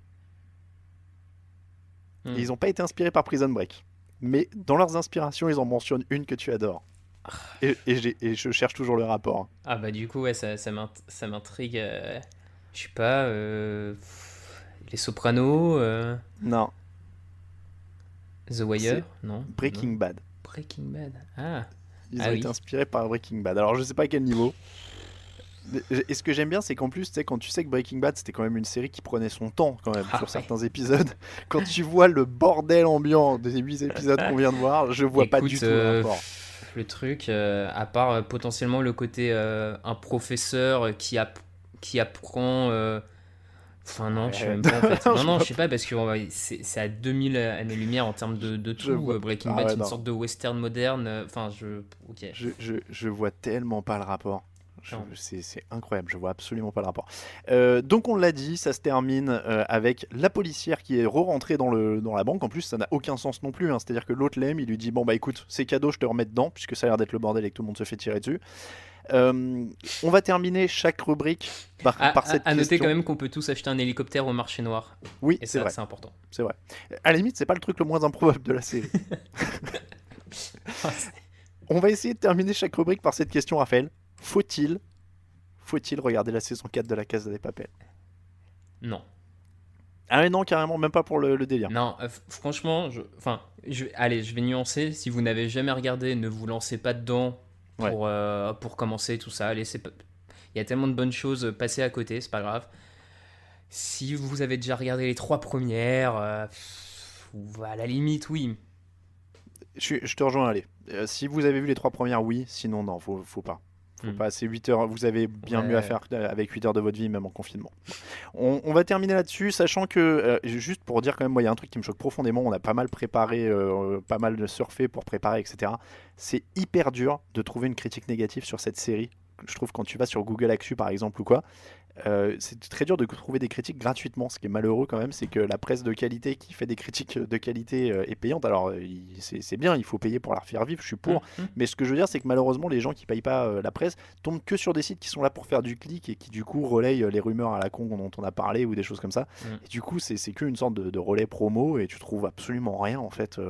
Hmm. Ils n'ont pas été inspirés par Prison Break. Mais dans leurs inspirations, ils en mentionnent une que tu adores. Et je cherche toujours le rapport. Ah bah du coup, ouais, ça m'intrigue. Je sais pas, Les Sopranos, Non, The Wire, non? Breaking Non. Bad. Breaking Bad. Ah, Ils Ah ont oui. été inspirés par Breaking Bad. Alors je sais pas à quel niveau. Et ce que j'aime bien, c'est qu'en plus, tu sais, quand tu sais que Breaking Bad, c'était quand même une série qui prenait son temps quand même Ah sur ouais. certains épisodes. Quand tu vois le bordel ambiant des 8 épisodes qu'on vient de voir, je vois pas du Écoute, tout le rapport. le truc, à part potentiellement le côté un professeur qui apprend. Enfin, non, je sais Ouais. même pas en fait. Je Non, non, vois je sais pas parce que c'est à 2000 années-lumière en termes de Je tout. vois. Breaking Ah Bad, ouais, c'est une non. sorte de western moderne. Enfin, ok. Je vois tellement pas le rapport. Non. C'est incroyable, je vois absolument pas le rapport. Donc on l'a dit, ça se termine avec la policière qui est re-rentrée dans la banque. En plus, ça n'a aucun sens non plus, hein. C'est-à-dire que l'autre l'aime, il lui dit bon bah écoute, c'est cadeau, je te remets dedans, puisque ça a l'air d'être le bordel et que tout le monde se fait tirer dessus. On va terminer chaque rubrique par cette À noter question. quand même qu'on peut tous acheter un hélicoptère au marché noir. Oui, Et c'est ça, vrai, c'est important. c'est vrai. À la limite, c'est pas le truc le moins improbable de la série. On va essayer de terminer chaque rubrique par cette question, Raphaël. Faut-il regarder la saison 4 de la Casa des Papel? Non. Ah mais non, carrément, même pas pour le délire. Non, franchement, allez, je vais nuancer. Si vous n'avez jamais regardé, ne vous lancez pas dedans pour commencer tout ça. Allez, il y a tellement de bonnes choses, passez à côté, c'est pas grave. Si vous avez déjà regardé les 3 premières, à la limite, oui. Je te rejoins, allez. Si vous avez vu les 3 premières, oui. Sinon, non, faut pas. Faut pas, c'est 8 heures. Vous avez bien mieux à faire avec 8 heures de votre vie, même en confinement. On va terminer là-dessus, sachant que, juste pour dire quand même, moi, il y a un truc qui me choque profondément. On a pas mal préparé, pas mal surfé pour préparer, etc. C'est hyper dur de trouver une critique négative sur cette série. Je trouve quand tu vas sur Google Actu, par exemple, ou quoi. C'est très dur de trouver des critiques gratuitement. Ce qui est malheureux quand même, c'est que la presse de qualité qui fait des critiques de qualité est payante. Alors c'est bien, il faut payer pour la faire vivre, je suis pour. Mais ce que je veux dire, c'est que malheureusement, les gens qui payent pas la presse tombent que sur des sites qui sont là pour faire du clic et qui du coup relayent les rumeurs à la con dont on a parlé ou des choses comme ça. Et du coup, c'est qu'une sorte de relais promo et tu trouves absolument rien en fait.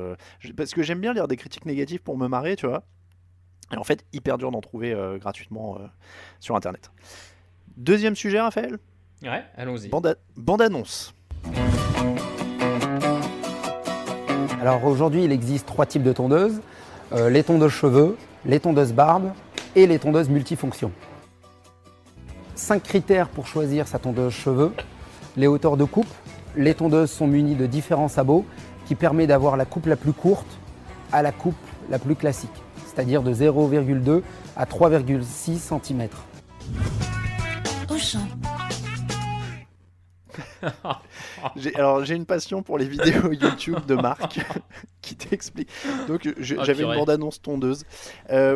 Parce que j'aime bien lire des critiques négatives pour me marrer, tu vois. Et en fait, hyper dur d'en trouver gratuitement sur internet. Deuxième sujet, Raphaël. Ouais, allons-y. Bande-annonce. Alors aujourd'hui, il existe 3 types de tondeuses. Les tondeuses cheveux, les tondeuses barbe et les tondeuses multifonctions. 5 critères pour choisir sa tondeuse cheveux. Les hauteurs de coupe. Les tondeuses sont munies de différents sabots qui permettent d'avoir la coupe la plus courte à la coupe la plus classique, c'est-à-dire de 0,2 à 3,6 cm. Auchan. J'ai une passion pour les vidéos YouTube de Marc qui t'explique. Donc j'avais une purée. bande-annonce tondeuse.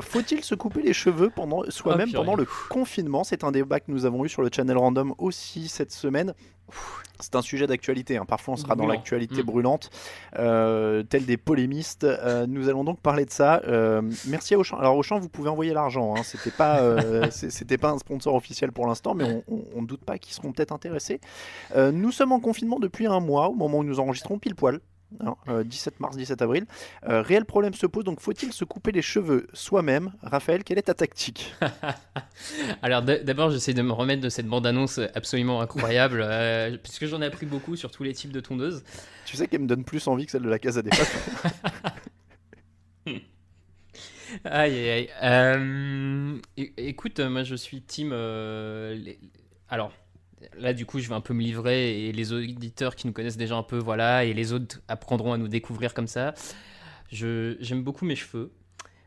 Faut-il se couper les cheveux soi-même purée. pendant le confinement? C'est un débat que nous avons eu sur le channel Random aussi cette semaine. C'est un sujet d'actualité, hein. Parfois on sera dans Brûlant. l'actualité brûlante, tel des polémistes. Nous allons donc parler de ça. Merci à Auchan. Alors Auchan, vous pouvez envoyer l'argent, hein. C'était pas un sponsor officiel pour l'instant, mais on ne doute pas qu'ils seront peut-être intéressés. Nous sommes en confinement depuis un mois, au moment où nous enregistrons pile poil. 17 mars, 17 avril. Réel problème se pose, donc faut-il se couper les cheveux soi-même? Raphaël, quelle est ta tactique? Alors d'abord, j'essaie de me remettre de cette bande-annonce absolument incroyable, puisque j'en ai appris beaucoup sur tous les types de tondeuses. Tu sais qu'elle me donne plus envie que celle de la Casa des Papel. Aïe, aïe, aïe. Écoute, moi je suis team... Alors, là du coup je vais un peu me livrer, et les auditeurs qui nous connaissent déjà un peu, voilà, et les autres apprendront à nous découvrir comme ça. J'aime beaucoup mes cheveux.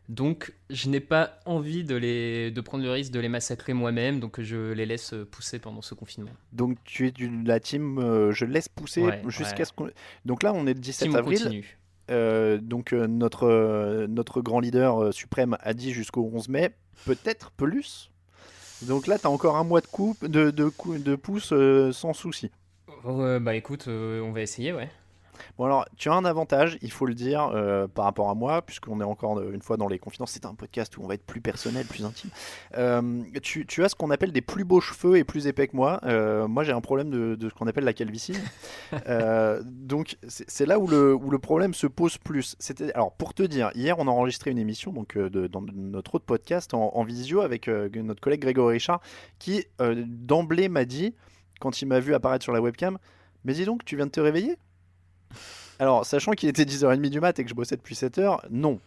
Donc, je n'ai pas envie de prendre le risque de les massacrer moi-même, donc je les laisse pousser pendant ce confinement. Donc tu es de la team je laisse pousser Ouais, jusqu'à ouais. ce qu'on... Donc là on est le 17 Team, on avril. continue. notre grand leader suprême a dit jusqu'au 11 mai, peut-être plus. Donc là, tu as encore un mois de pouce sans souci. Bah écoute, on va essayer, ouais. Bon alors, tu as un avantage, il faut le dire, par rapport à moi, puisqu'on est encore une fois dans les confidences, c'est un podcast où on va être plus personnel, plus intime. Tu as ce qu'on appelle des plus beaux cheveux et plus épais que moi. Moi j'ai un problème de ce qu'on appelle la calvitie. Donc c'est là où le problème se pose plus. Alors pour te dire, hier on a enregistré une émission dans notre autre podcast en visio avec notre collègue Grégory Richard qui d'emblée m'a dit, quand il m'a vu apparaître sur la webcam, mais dis donc, tu viens de te réveiller ? Alors, sachant qu'il était 10h30 du mat et que je bossais depuis 7h, non.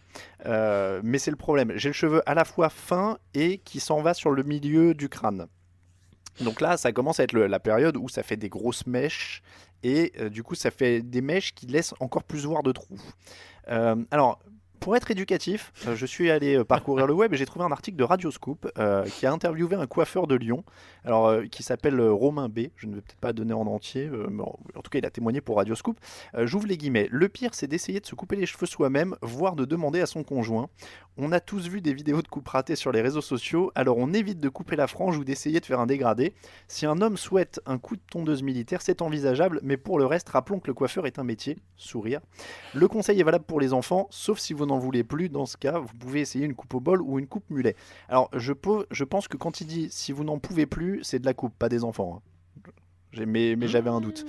Mais c'est le problème. J'ai le cheveu à la fois fin et qui s'en va sur le milieu du crâne. Donc là, ça commence à être la période où ça fait des grosses mèches. Et du coup, ça fait des mèches qui laissent encore plus voir de trous. Alors, pour être éducatif, je suis allé parcourir le web et j'ai trouvé un article de Radioscoop qui a interviewé un coiffeur de Lyon, qui s'appelle Romain B. Je ne vais peut-être pas donner en entier, mais en tout cas il a témoigné pour Radioscoop. J'ouvre les guillemets. Le pire, c'est d'essayer de se couper les cheveux soi-même, voire de demander à son conjoint. On a tous vu des vidéos de coupes ratées sur les réseaux sociaux, alors on évite de couper la frange ou d'essayer de faire un dégradé. Si un homme souhaite un coup de tondeuse militaire, c'est envisageable, mais pour le reste, rappelons que le coiffeur est un métier. Sourire. Le conseil est valable pour les enfants, sauf si vous n'en voulez plus. Dans ce cas, vous pouvez essayer une coupe au bol ou une coupe mulet. Alors, je pense que quand il dit si vous n'en pouvez plus, c'est de la coupe, pas des enfants. Mais j'avais un doute.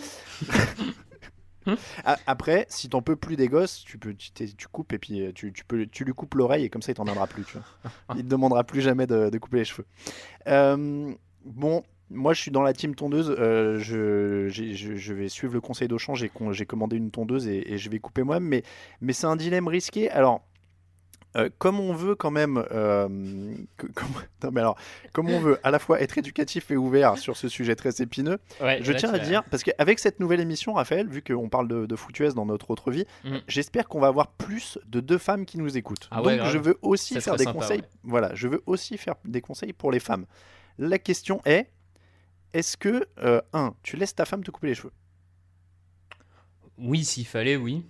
Après, si t'en peux plus des gosses, tu coupes et puis tu lui coupes l'oreille et comme ça il t'en viendra plus. Tu vois. Il te demandera plus jamais de couper les cheveux. Bon, moi je suis dans la team tondeuse. Je vais suivre le conseil d'Auchan. J'ai commandé une tondeuse et je vais couper moi-même. Mais c'est un dilemme risqué. Alors. Comme on veut quand même, comme on veut à la fois être éducatif et ouvert sur ce sujet très épineux, Ouais, je tiens à dire, parce qu'avec cette nouvelle émission, Raphaël, vu qu'on parle de foutuesse dans notre autre vie, j'espère qu'on va avoir plus de 2 femmes qui nous écoutent. Ah ouais, donc je veux aussi ça faire serait des sympa, conseils. ouais. Voilà, je veux aussi faire des conseils pour les femmes. La question est-ce que tu laisses ta femme te couper les cheveux? Oui, s'il fallait, oui.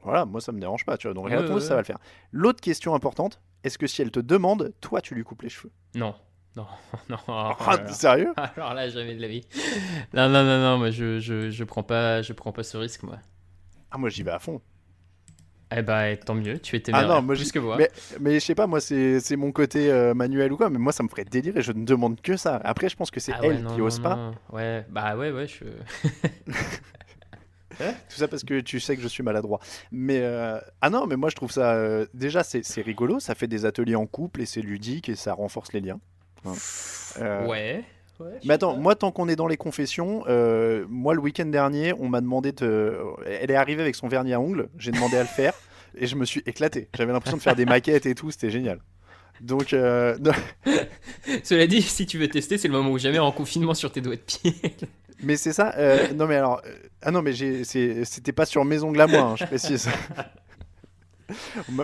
Voilà, moi ça me dérange pas, tu vois. Donc Ouais, la tondeuse, ouais. ça va le faire. L'autre question importante, est-ce que si elle te demande, toi tu lui coupes les cheveux? Non. Non. Oh Ah, là là. sérieux? Alors là, jamais de la vie. Non, moi je prends pas ce risque, moi. Ah, moi j'y vais à fond. Eh bah, tant mieux, tu es Ah non, téméraire, moi plus que moi. mais je sais pas, moi c'est mon côté manuel ou quoi, mais moi ça me ferait délirer, je ne demande que ça. Après, je pense que c'est Ah ouais, elle non, qui ose pas. non. Ouais, bah ouais, Tout ça parce que tu sais que je suis maladroit. Mais ah non, mais moi je trouve ça déjà c'est rigolo, ça fait des ateliers en couple et c'est ludique et ça renforce les liens. Hein. Ouais. je Mais sais attends, pas. moi tant qu'on est dans les confessions, moi le week-end dernier, on m'a demandé elle est arrivée avec son vernis à ongles, j'ai demandé à le faire et je me suis éclaté. J'avais l'impression de faire des maquettes et tout, c'était génial. Donc non, Cela dit, si tu veux tester, c'est le moment où jamais en confinement sur tes doigts de pied. mais c'est ça. Non mais alors, ah non mais c'était pas sur mes ongles à moi, hein, je précise.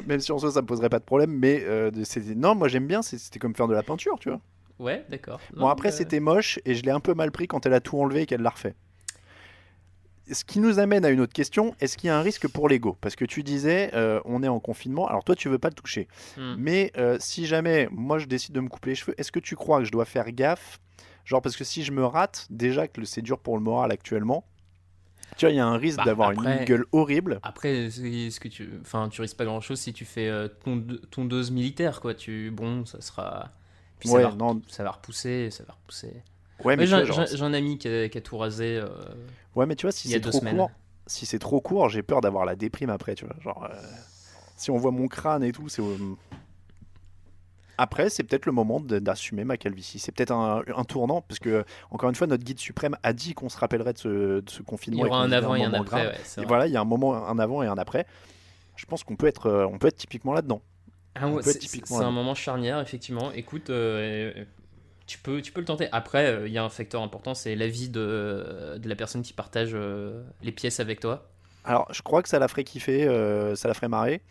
Même si en soi ça me poserait pas de problème, mais non, moi j'aime bien. C'était comme faire de la peinture, tu vois. Ouais, d'accord. Bon Non, après c'était moche et je l'ai un peu mal pris quand elle a tout enlevé et qu'elle l'a refait. Ce qui nous amène à une autre question, est-ce qu'il y a un risque pour l'ego? Parce que tu disais, on est en confinement, alors toi tu veux pas le toucher. Mais si jamais moi je décide de me couper les cheveux, est-ce que tu crois que je dois faire gaffe? Genre parce que si je me rate, déjà que c'est dur pour le moral actuellement, tu vois, il y a un risque Bah, d'avoir après- une gueule horrible. Après, tu risques pas grand-chose si tu fais tondeuse militaire, quoi. Bon, ça sera. Puis Ouais, ça non. va repousser. Ouais, mais Ouais, tu vois, genre, j'ai un ami qui a tout rasé. ouais, mais tu vois, si il y a c'est 2 trop semaines. court, si c'est trop court, j'ai peur d'avoir la déprime après, tu vois. Genre, si on voit mon crâne et tout, c'est. Après, c'est peut-être le moment d'assumer ma calvitie. C'est peut-être un tournant, parce que, encore une fois, notre guide suprême a dit qu'on se rappellerait de ce Il confinement. y aura qu'on un vivait avant et un moment après, grave. ouais, c'est Et vrai. voilà, il y a un moment, un avant et un après. Je pense qu'on peut être typiquement là-dedans. Ah on ouais, peut être c'est typiquement un là-dedans. moment charnière, effectivement. Écoute, tu peux le tenter. Après, il y a un facteur important, c'est l'avis de la personne qui partage les pièces avec toi. Alors, je crois que ça la ferait kiffer, ça la ferait marrer.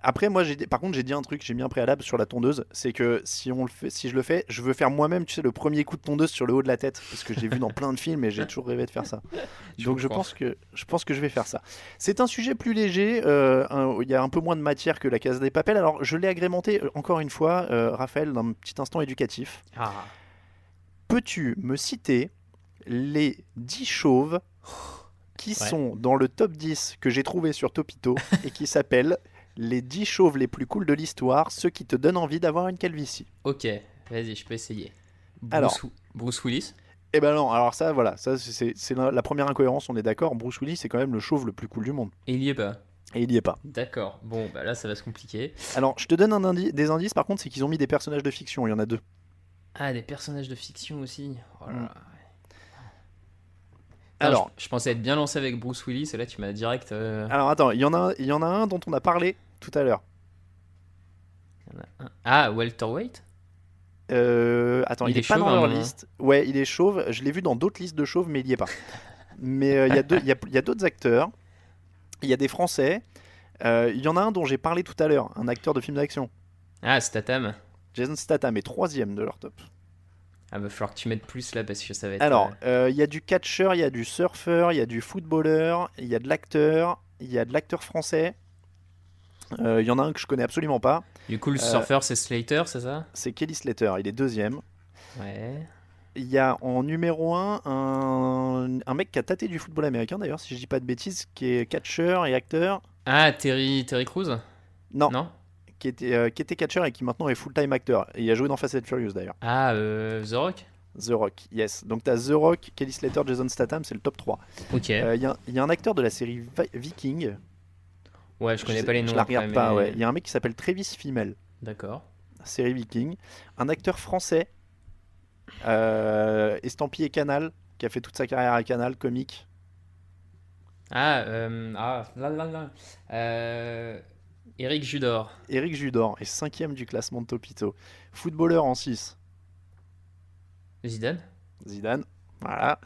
Après, moi, par contre, j'ai dit un truc, j'ai mis un préalable sur la tondeuse, c'est que si je le fais, je veux faire moi-même, tu sais, le premier coup de tondeuse sur le haut de la tête, parce que j'ai vu dans plein de films et j'ai toujours rêvé de faire ça. Donc, je pense que je vais faire ça. C'est un sujet plus léger, il y a un peu moins de matière que la Casa des Papel. Alors, je l'ai agrémenté encore une fois, Raphaël, d'un petit instant éducatif. Ah, Peux-tu me citer les 10 chauves qui Ouais. sont dans le top 10 que j'ai trouvé sur Topito et qui s'appellent les 10 chauves les plus cools de l'histoire, ceux qui te donnent envie d'avoir une calvitie. ok, vas-y, je peux essayer. Alors. Bruce Willis. Eh ben non, alors ça, voilà, ça c'est la première incohérence, on est d'accord. Bruce Willis, c'est quand même le chauve le plus cool du monde. Et il y est pas. Et il y est pas. D'accord, bon, bah là ça va se compliquer. Alors, je te donne des indices, par contre, c'est qu'ils ont mis des personnages de fiction, il y en a 2. Ah, des personnages de fiction aussi. Oh là Mm. là. Putain, Alors, je pensais être bien lancé avec Bruce Willis, et là tu m'as direct. alors attends, il y en a un dont on a parlé tout à l'heure. Ah, Walter White. Attends, Il il est est pas chauve, dans leur hein. liste. Ouais, il est chauve. Je l'ai vu dans d'autres listes de chauves, mais il y est pas. Mais il y a d'autres acteurs. Il y a des Français. Il y en a un dont j'ai parlé tout à l'heure, un acteur de film d'action. Ah, Statham. Jason Statham est 3ème de leur top. Ah, va falloir que tu mettes plus là parce que ça va être. Alors, il y a du catcheur, il y a du surfeur, il y a du footballeur, il y a de l'acteur, il y a de l'acteur français. Il y en a un que je connais absolument pas. Du coup, le surfeur c'est Slater, c'est ça? C'est Kelly Slater, il est 2ème. Ouais. Il y a en numéro 1 un mec qui a tâté du football américain d'ailleurs, si je dis pas de bêtises, qui est catcheur et acteur. Ah, Terry Crews? Non, Non? qui était catcheur et qui maintenant est full-time acteur. Et il a joué dans Fast and Furious d'ailleurs. Ah, The Rock? The Rock, yes. Donc t'as The Rock, Kelly Slater, Jason Statham, c'est le top 3. Ok. Il y a un acteur de la série Viking. Ouais, je connais pas les noms. Je la après, regarde pas, mais- ouais. Il y a un mec qui s'appelle Travis Fimmel, D'accord. série Viking. Un acteur français, estampillé Canal, qui a fait toute sa carrière à Canal, comique. Eric Judor. Éric Judor est 5ème du classement de Topito. Footballeur en 6, Zidane? Zidane. Voilà.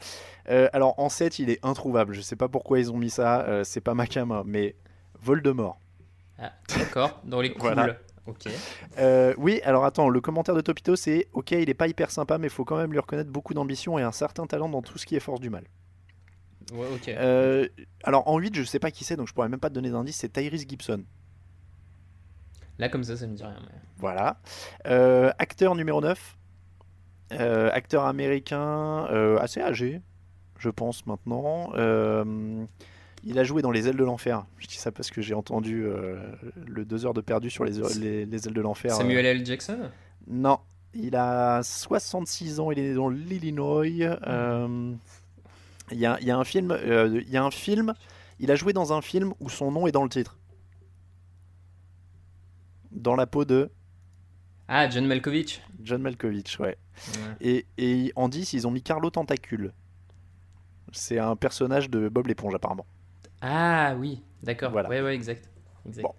Alors en 7, il est introuvable. Je sais pas pourquoi ils ont mis ça, c'est pas ma cam, mais Voldemort. Ah, d'accord. Dans les cools. Voilà. Ok. Oui, alors attends, le commentaire de Topito c'est ok, il est pas hyper sympa, mais il faut quand même lui reconnaître beaucoup d'ambition et un certain talent dans tout ce qui est force du mal. Ouais, ok. Alors en 8, je sais pas qui c'est, donc je pourrais même pas te donner d'indice, c'est Tyrese Gibson. Là, comme ça me dit rien. Mais... Voilà. Acteur numéro 9. Acteur américain assez âgé, je pense maintenant. Il a joué dans Les Ailes de l'Enfer. Je dis ça parce que j'ai entendu le 2 heures de perdu sur les Ailes de l'Enfer. Samuel L. Jackson? Non, il a 66 ans, il est né dans l'Illinois. Il y a un film, il a joué dans un film où son nom est dans le titre. Dans la peau de Ah, John Malkovich. John Malkovich, ouais. Ouais. Et en 10, ils ont mis Carlo Tentacule. C'est un personnage de Bob l'éponge, apparemment. Ah oui, d'accord. Voilà. Ouais, exact. Bon.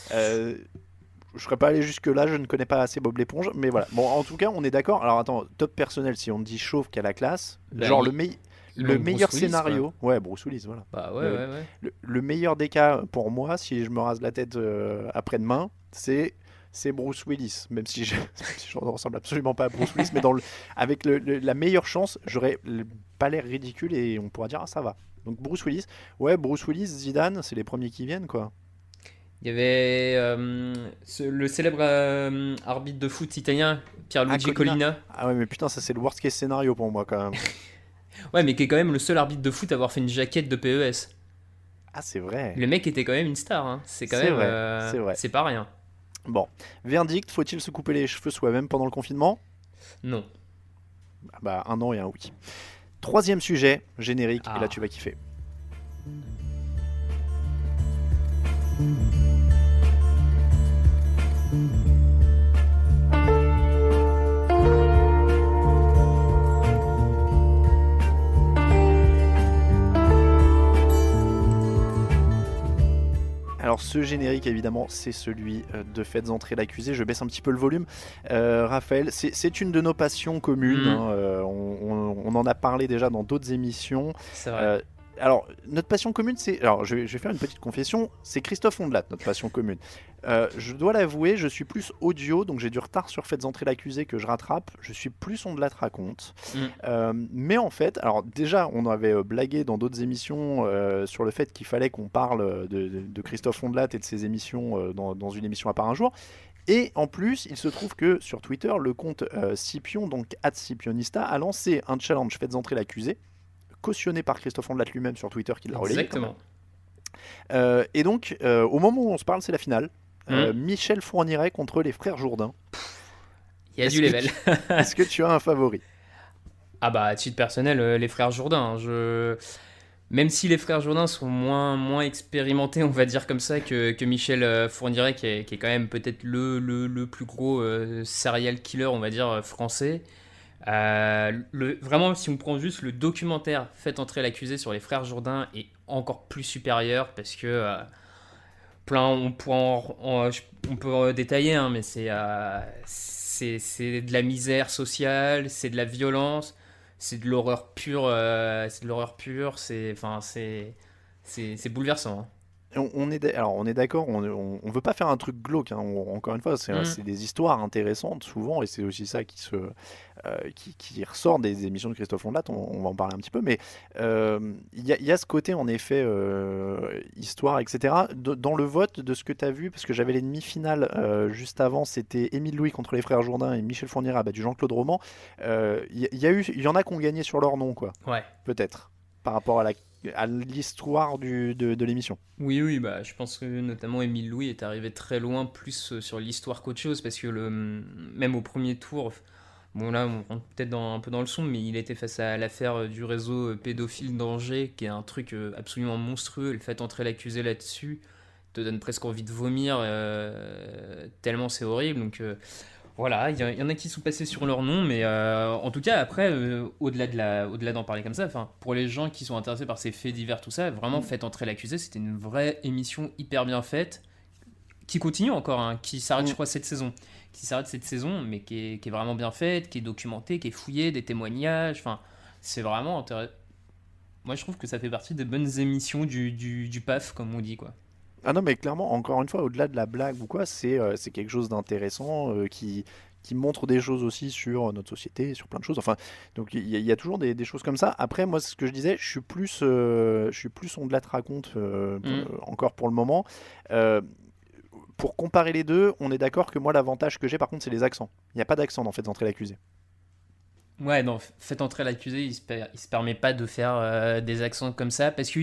Je serais pas allé jusque-là, je ne connais pas assez Bob l'éponge, mais voilà. Bon, en tout cas, on est d'accord. Alors attends, top personnel, si on me dit chauve qui a la classe, Bah, genre il le manque meilleur Bruce Willis, scénario. Ouais, Bruce Willis, voilà. Bah ouais, Euh, ouais. Le meilleur des cas pour moi, si je me rase la tête après-demain, c'est Bruce Willis. Même si je ne ressemble absolument pas à Bruce Willis, mais avec la meilleure chance, j'aurais pas l'air ridicule et on pourra dire ah ça va. Donc Bruce Willis, ouais, Bruce Willis, Zidane, c'est les premiers qui viennent quoi. Il y avait le célèbre arbitre de foot italien, Pierluigi Collina. Ah ouais, mais putain, ça c'est le worst case scénario pour moi quand même. Ouais, mais qui est quand même le seul arbitre de foot à avoir fait une jaquette de PES. Ah, c'est vrai. Le mec était quand même une star, hein. C'est quand C'est même. vrai, c'est vrai. C'est pas rien. Bon, verdict, faut-il se couper les cheveux soi-même pendant le confinement? Non. Ah bah, un non et un oui. 3e sujet, générique, Ah. et là tu vas kiffer. Alors ce générique évidemment c'est celui de Faites entrer l'accusé, je baisse un petit peu le volume. Raphaël, c'est une de nos passions communes, Mhm. hein, on en a parlé déjà dans d'autres émissions. C'est vrai. Alors, notre passion commune, c'est... Alors, je vais faire une petite confession. C'est Christophe Ondelat, notre passion commune. Je dois l'avouer, je suis plus audio, donc j'ai du retard sur Faites entrer l'accusé que je rattrape. Je suis plus Ondelat raconte. Mais en fait, alors déjà, on avait blagué dans d'autres émissions sur le fait qu'il fallait qu'on parle de Christophe Ondelat et de ses émissions dans une émission à part un jour. Et en plus, il se trouve que sur Twitter, le compte Scipion, donc @Scipionista, a lancé un challenge Faites entrer l'accusé, cautionné par Christophe Ondelat lui-même sur Twitter, qui l'a relayé. Exactement. Et donc, au moment où on se parle, c'est la finale. Michel Fourniret contre les frères Jourdain. Il y a du level. Est-ce que tu as un favori? Ah bah, à titre personnel, les frères Jourdain. Même si les frères Jourdain sont moins expérimentés, on va dire comme ça, que Michel Fourniret, qui est quand même peut-être le plus gros serial killer, on va dire, français. Vraiment, si on prend juste le documentaire Faites entrer l'accusé sur les frères Jourdain, est encore plus supérieur parce que on peut détailler, hein, mais c'est de la misère sociale, c'est de la violence, c'est de l'horreur pure, c'est bouleversant. Hein. On est d'accord, on veut pas faire un truc glauque, hein, encore une fois, c'est des histoires intéressantes souvent, et c'est aussi ça qui ressort des émissions de Christophe Ondelat, on va en parler un petit peu, mais il y a ce côté en effet histoire, etc. Dans le vote de ce que tu as vu, parce que j'avais les demi-finales juste avant, c'était Émile Louis contre les frères Jourdain et Michel Fourniret a battu Jean-Claude Roman, il y en a qui ont gagné sur leur nom, quoi. Ouais. Peut-être, par rapport à l'histoire de l'émission. Oui, bah, je pense que notamment Émile Louis est arrivé très loin, plus sur l'histoire qu'autre chose, parce que même au premier tour, bon là on rentre peut-être un peu dans le son, mais il était face à l'affaire du réseau pédophile d'Angers, qui est un truc absolument monstrueux. Le fait entrer l'accusé là-dessus te donne presque envie de vomir, tellement c'est horrible. Donc voilà, il y en a qui sont passés sur leur nom, mais en tout cas, après, au-delà d'en parler comme ça, pour les gens qui sont intéressés par ces faits divers, tout ça, vraiment, Faites entrer l'accusé, c'était une vraie émission hyper bien faite, qui continue encore, hein, qui s'arrête, je crois, cette saison, mais qui est vraiment bien faite, qui est documentée, qui est fouillée, des témoignages, c'est vraiment intéressant. Moi, je trouve que ça fait partie des bonnes émissions du PAF, comme on dit, quoi. Ah non, mais clairement, encore une fois, au-delà de la blague ou quoi, c'est quelque chose d'intéressant qui montre des choses aussi sur notre société, sur plein de choses. Enfin, donc il y a toujours des choses comme ça. Après, moi, ce que je disais, je suis plus Ondelat raconte encore pour le moment. Pour comparer les deux, on est d'accord que moi, l'avantage que j'ai, par contre, c'est les accents. Il n'y a pas d'accent dans Faites entrer l'accusé. Ouais, non, Faites entrer l'accusé, il se permet pas de faire des accents comme ça, parce que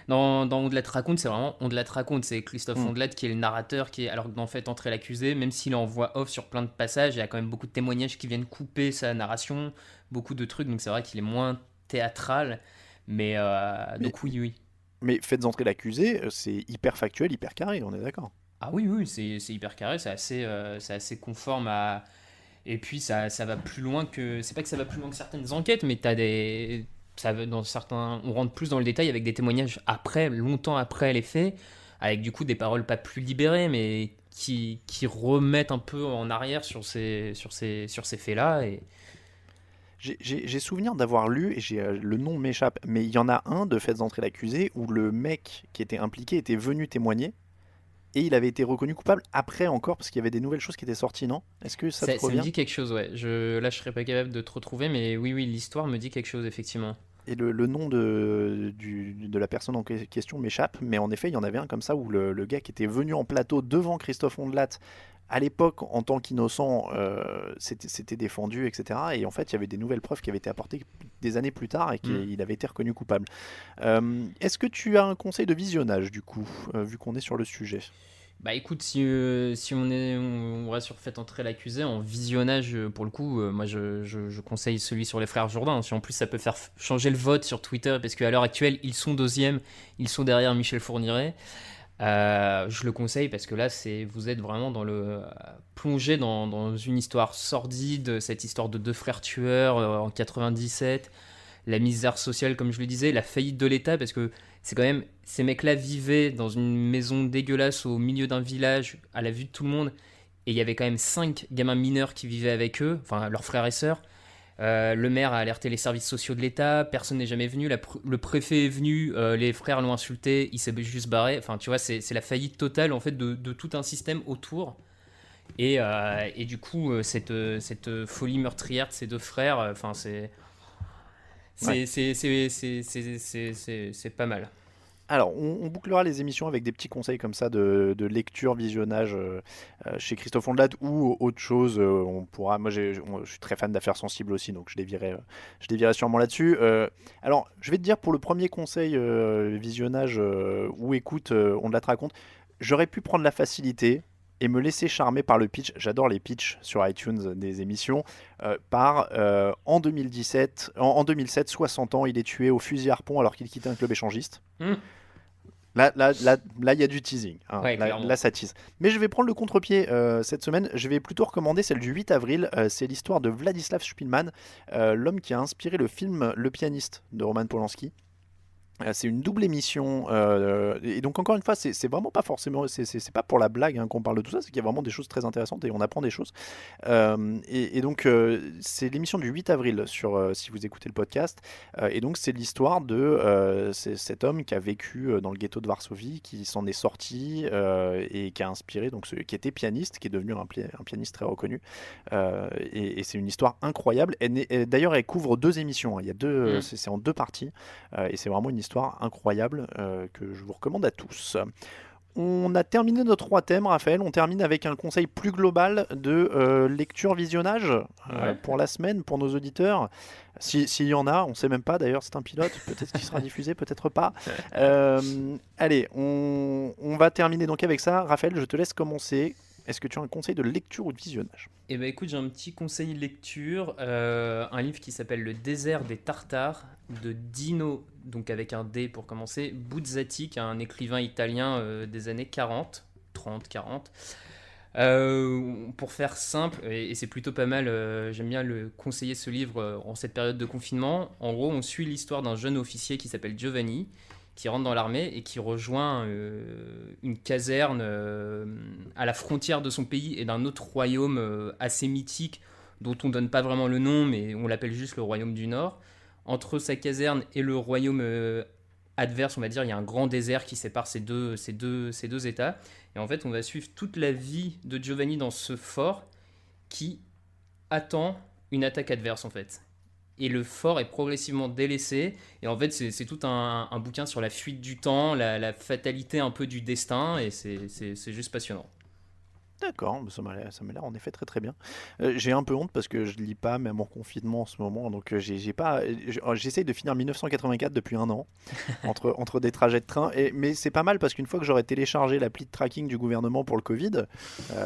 dans Ondelat raconte, c'est vraiment Ondelat raconte, c'est Christophe Ondelat qui est le narrateur, alors que dans Faites entrer l'accusé, même s'il est en voix off sur plein de passages, il y a quand même beaucoup de témoignages qui viennent couper sa narration, beaucoup de trucs, donc c'est vrai qu'il est moins théâtral, mais donc oui. Mais Faites entrer l'accusé, c'est hyper factuel, hyper carré, on est d'accord. Ah oui, c'est hyper carré, c'est assez conforme à... Et puis ça va plus loin que... C'est pas que ça va plus loin que certaines enquêtes, mais on rentre plus dans le détail avec des témoignages longtemps après les faits, avec du coup des paroles pas plus libérées, mais qui remettent un peu en arrière sur ces faits-là. Et... J'ai souvenir d'avoir lu, et le nom m'échappe, mais il y en a un de Faites entrer l'accusé où le mec qui était impliqué était venu témoigner. Et il avait été reconnu coupable après encore, parce qu'il y avait des nouvelles choses qui étaient sorties, non? Est-ce que ça te revient? Ça me dit quelque chose, ouais. Là, je serais pas capable de te retrouver, mais oui, l'histoire me dit quelque chose, effectivement. Et le nom de la personne en question m'échappe, mais en effet, il y en avait un comme ça, où le gars qui était venu en plateau devant Christophe Ondelat, à l'époque, en tant qu'innocent, s'était défendu, etc. Et en fait, il y avait des nouvelles preuves qui avaient été apportées des années plus tard, et qu'il avait été reconnu coupable. Est-ce que tu as un conseil de visionnage, du coup, vu qu'on est sur le sujet? Bah écoute, si on reste sur Faites entrer l'accusé, en visionnage, pour le coup, moi je conseille celui sur les frères Jourdain. Si en plus ça peut faire changer le vote sur Twitter, parce qu'à l'heure actuelle, ils sont deuxième, ils sont derrière Michel Fourniret. Je le conseille parce que là, vous êtes vraiment plongé dans une histoire sordide, cette histoire de deux frères tueurs en 97, la misère sociale, comme je le disais, la faillite de l'État, parce que c'est quand même, ces mecs-là vivaient dans une maison dégueulasse au milieu d'un village, à la vue de tout le monde, et il y avait quand même 5 gamins mineurs qui vivaient avec eux, enfin leurs frères et sœurs. Le maire a alerté les services sociaux de l'État, personne n'est jamais venu, le préfet est venu, les frères l'ont insulté, il s'est juste barré. Enfin, tu vois, c'est la faillite totale en fait de tout un système autour. Et du coup, cette folie meurtrière de ces deux frères, enfin, c'est pas mal. Alors, on bouclera les émissions avec des petits conseils comme ça de lecture, visionnage chez Christophe Ondelat ou autre chose. On pourra. Moi, je suis très fan d'affaires sensibles aussi, donc je dévierai sûrement là-dessus. Alors, je vais te dire pour le premier conseil visionnage ou écoute, Ondelat raconte. J'aurais pu prendre la facilité et me laisser charmer par le pitch. J'adore les pitchs sur iTunes des émissions. En 2017, en 2007, 60 ans, il est tué au fusil harpon alors qu'il quittait un club échangiste. Là, il y a du teasing. Hein. Ouais, là, ça tease. Mais je vais prendre le contre-pied cette semaine. Je vais plutôt recommander celle du 8 avril. C'est l'histoire de Vladislav Szpilman, l'homme qui a inspiré le film Le pianiste de Roman Polanski. C'est une double émission et donc encore une fois c'est vraiment pas forcément c'est pas pour la blague qu'on parle de tout ça, c'est qu'il y a vraiment des choses très intéressantes et on apprend des choses et donc c'est l'émission du 8 avril sur si vous écoutez le podcast et donc c'est l'histoire de cet homme qui a vécu dans le ghetto de Varsovie, qui s'en est sorti et qui a inspiré donc qui était pianiste, qui est devenu un pianiste très reconnu et c'est une histoire incroyable. D'ailleurs elle couvre 2 émissions, hein. Il y a deux c'est en 2 parties et c'est vraiment une histoire incroyable que je vous recommande à tous. On a terminé nos 3 thèmes, Raphaël. On termine avec un conseil plus global de lecture-visionnage pour la semaine, pour nos auditeurs. S'il y en a, on ne sait même pas d'ailleurs, c'est un pilote, peut-être qu'il sera diffusé, peut-être pas. Allez, on va terminer donc avec ça. Raphaël, je te laisse commencer. Est-ce que tu as un conseil de lecture ou de visionnage ? Eh ben écoute, j'ai un petit conseil lecture, un livre qui s'appelle Le désert des Tartares de Dino, donc avec un D pour commencer, Buzzati, qui est un écrivain italien des années 40. Pour faire simple, et c'est plutôt pas mal, j'aime bien conseiller ce livre en cette période de confinement. En gros, on suit l'histoire d'un jeune officier qui s'appelle Giovanni, qui rentre dans l'armée et qui rejoint une caserne à la frontière de son pays et d'un autre royaume assez mythique dont on ne donne pas vraiment le nom, mais on l'appelle juste le royaume du Nord. Entre sa caserne et le royaume adverse, on va dire, il y a un grand désert qui sépare ces deux états. Et en fait, on va suivre toute la vie de Giovanni dans ce fort qui attend une attaque adverse, en fait. Et le fort est progressivement délaissé. Et en fait, c'est tout un bouquin sur la fuite du temps, la fatalité un peu du destin. Et c'est juste passionnant. D'accord, ça m'a l'air en effet très très bien. J'ai un peu honte parce que je lis pas, même en confinement en ce moment, donc j'essaye de finir 1984 depuis un an, entre des trajets de train, mais c'est pas mal parce qu'une fois que j'aurai téléchargé l'appli de tracking du gouvernement pour le Covid,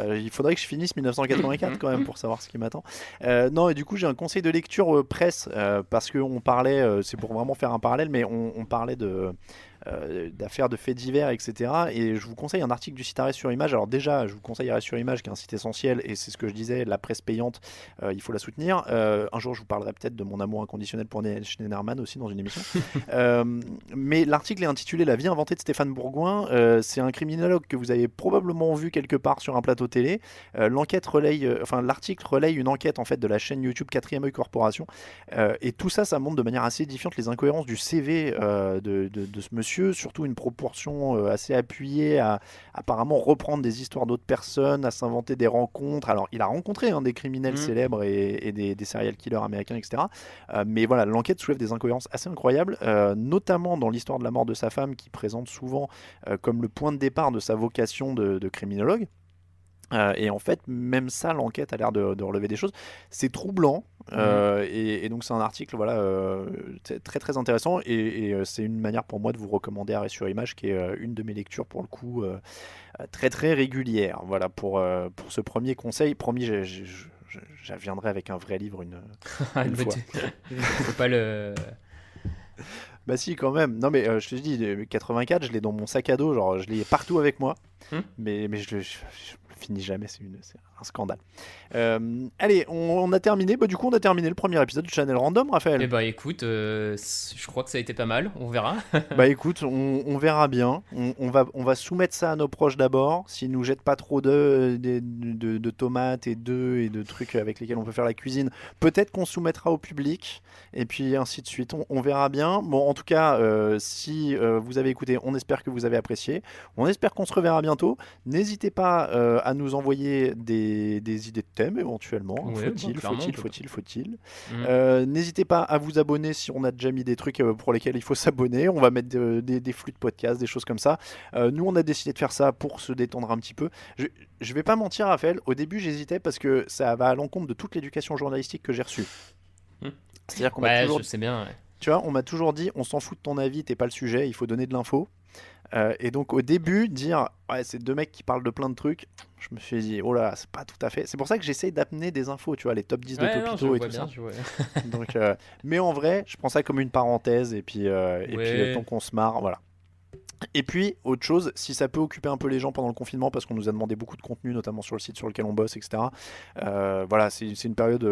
il faudrait que je finisse 1984 quand même pour savoir ce qui m'attend. Non, et du coup j'ai un conseil de lecture presse, parce qu'on parlait, c'est pour vraiment faire un parallèle, mais on parlait d'affaires de faits divers, etc. Et je vous conseille un article du site Arrêt sur Image. Alors déjà, je vous conseille Arrêt sur Image, qui est un site essentiel, et c'est ce que je disais, la presse payante, il faut la soutenir. Un jour, je vous parlerai peut-être de mon amour inconditionnel pour Schneiderman aussi dans une émission. Mais l'article est intitulé La vie inventée de Stéphane Bourgoin. C'est un criminologue que vous avez probablement vu quelque part sur un plateau télé. L'article relaye une enquête en fait de la chaîne YouTube 4ème œil Corporation. Et tout ça montre de manière assez édifiante les incohérences du CV de ce monsieur, surtout une proportion assez appuyée à apparemment reprendre des histoires d'autres personnes, à s'inventer des rencontres. Alors, il a rencontré des criminels célèbres et des serial killers américains, etc. Mais voilà, l'enquête soulève des incohérences assez incroyables, notamment dans l'histoire de la mort de sa femme, qui présente souvent comme le point de départ de sa vocation de criminologue. Et en fait, même ça, l'enquête a l'air de relever des choses. C'est troublant, et donc c'est un article très très intéressant, et c'est une manière pour moi de vous recommander Arrêt sur Image, qui est une de mes lectures pour le coup très très régulière. Voilà pour ce premier conseil. Promis, je viendrai avec un vrai livre une fois. Faut pas le... Bah si, quand même. Non mais je te dis, 84, je l'ai dans mon sac à dos, genre je l'ai partout avec moi, mais je finit jamais, c'est un scandale. Allez, on a terminé. Du coup, on a terminé le premier épisode de Channel Random, Raphaël. Eh bah écoute, je crois que ça a été pas mal, on verra. Écoute, on verra bien. On va soumettre ça à nos proches d'abord. S'ils nous jettent pas trop de tomates et d'œufs et de trucs avec lesquels on peut faire la cuisine, peut-être qu'on soumettra au public. Et puis ainsi de suite. On verra bien. Bon, en tout cas, si vous avez écouté, on espère que vous avez apprécié. On espère qu'on se reverra bientôt. N'hésitez pas à nous envoyer des idées de thèmes éventuellement. Ouais, Faut-il. N'hésitez pas à vous abonner si on a déjà mis des trucs pour lesquels il faut s'abonner. On va mettre des flux de podcasts, des choses comme ça. Nous, on a décidé de faire ça pour se détendre un petit peu. Je vais pas mentir, Raphaël. Au début, j'hésitais parce que ça va à l'encontre de toute l'éducation journalistique que j'ai reçue. C'est-à-dire qu'on m'a toujours... je sais bien. Ouais. Tu vois, on m'a toujours dit, on s'en fout de ton avis, t'es pas le sujet, il faut donner de l'info. Et donc au début, dire, ouais, c'est deux mecs qui parlent de plein de trucs, je me suis dit, oh là, c'est pas tout à fait. C'est pour ça que j'essaye d'amener des infos, tu vois, les top 10 de Topito et tout ça. Donc, mais en vrai, je prends ça comme une parenthèse, et puis tant qu'on se marre, voilà. Et puis, autre chose, si ça peut occuper un peu les gens pendant le confinement, parce qu'on nous a demandé beaucoup de contenu, notamment sur le site sur lequel on bosse, etc. Voilà, c'est une période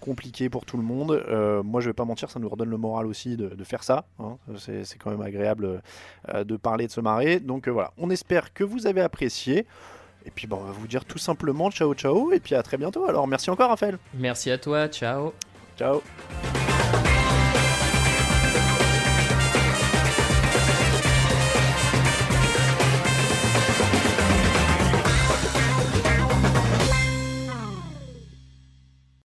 compliquée pour tout le monde. Moi, je vais pas mentir, ça nous redonne le moral aussi de faire ça. Hein. C'est quand même agréable de parler, de se marrer. Donc voilà, on espère que vous avez apprécié. Et puis, on va vous dire tout simplement ciao, ciao, et puis à très bientôt. Alors, merci encore, Raphaël. Merci à toi, ciao. Ciao.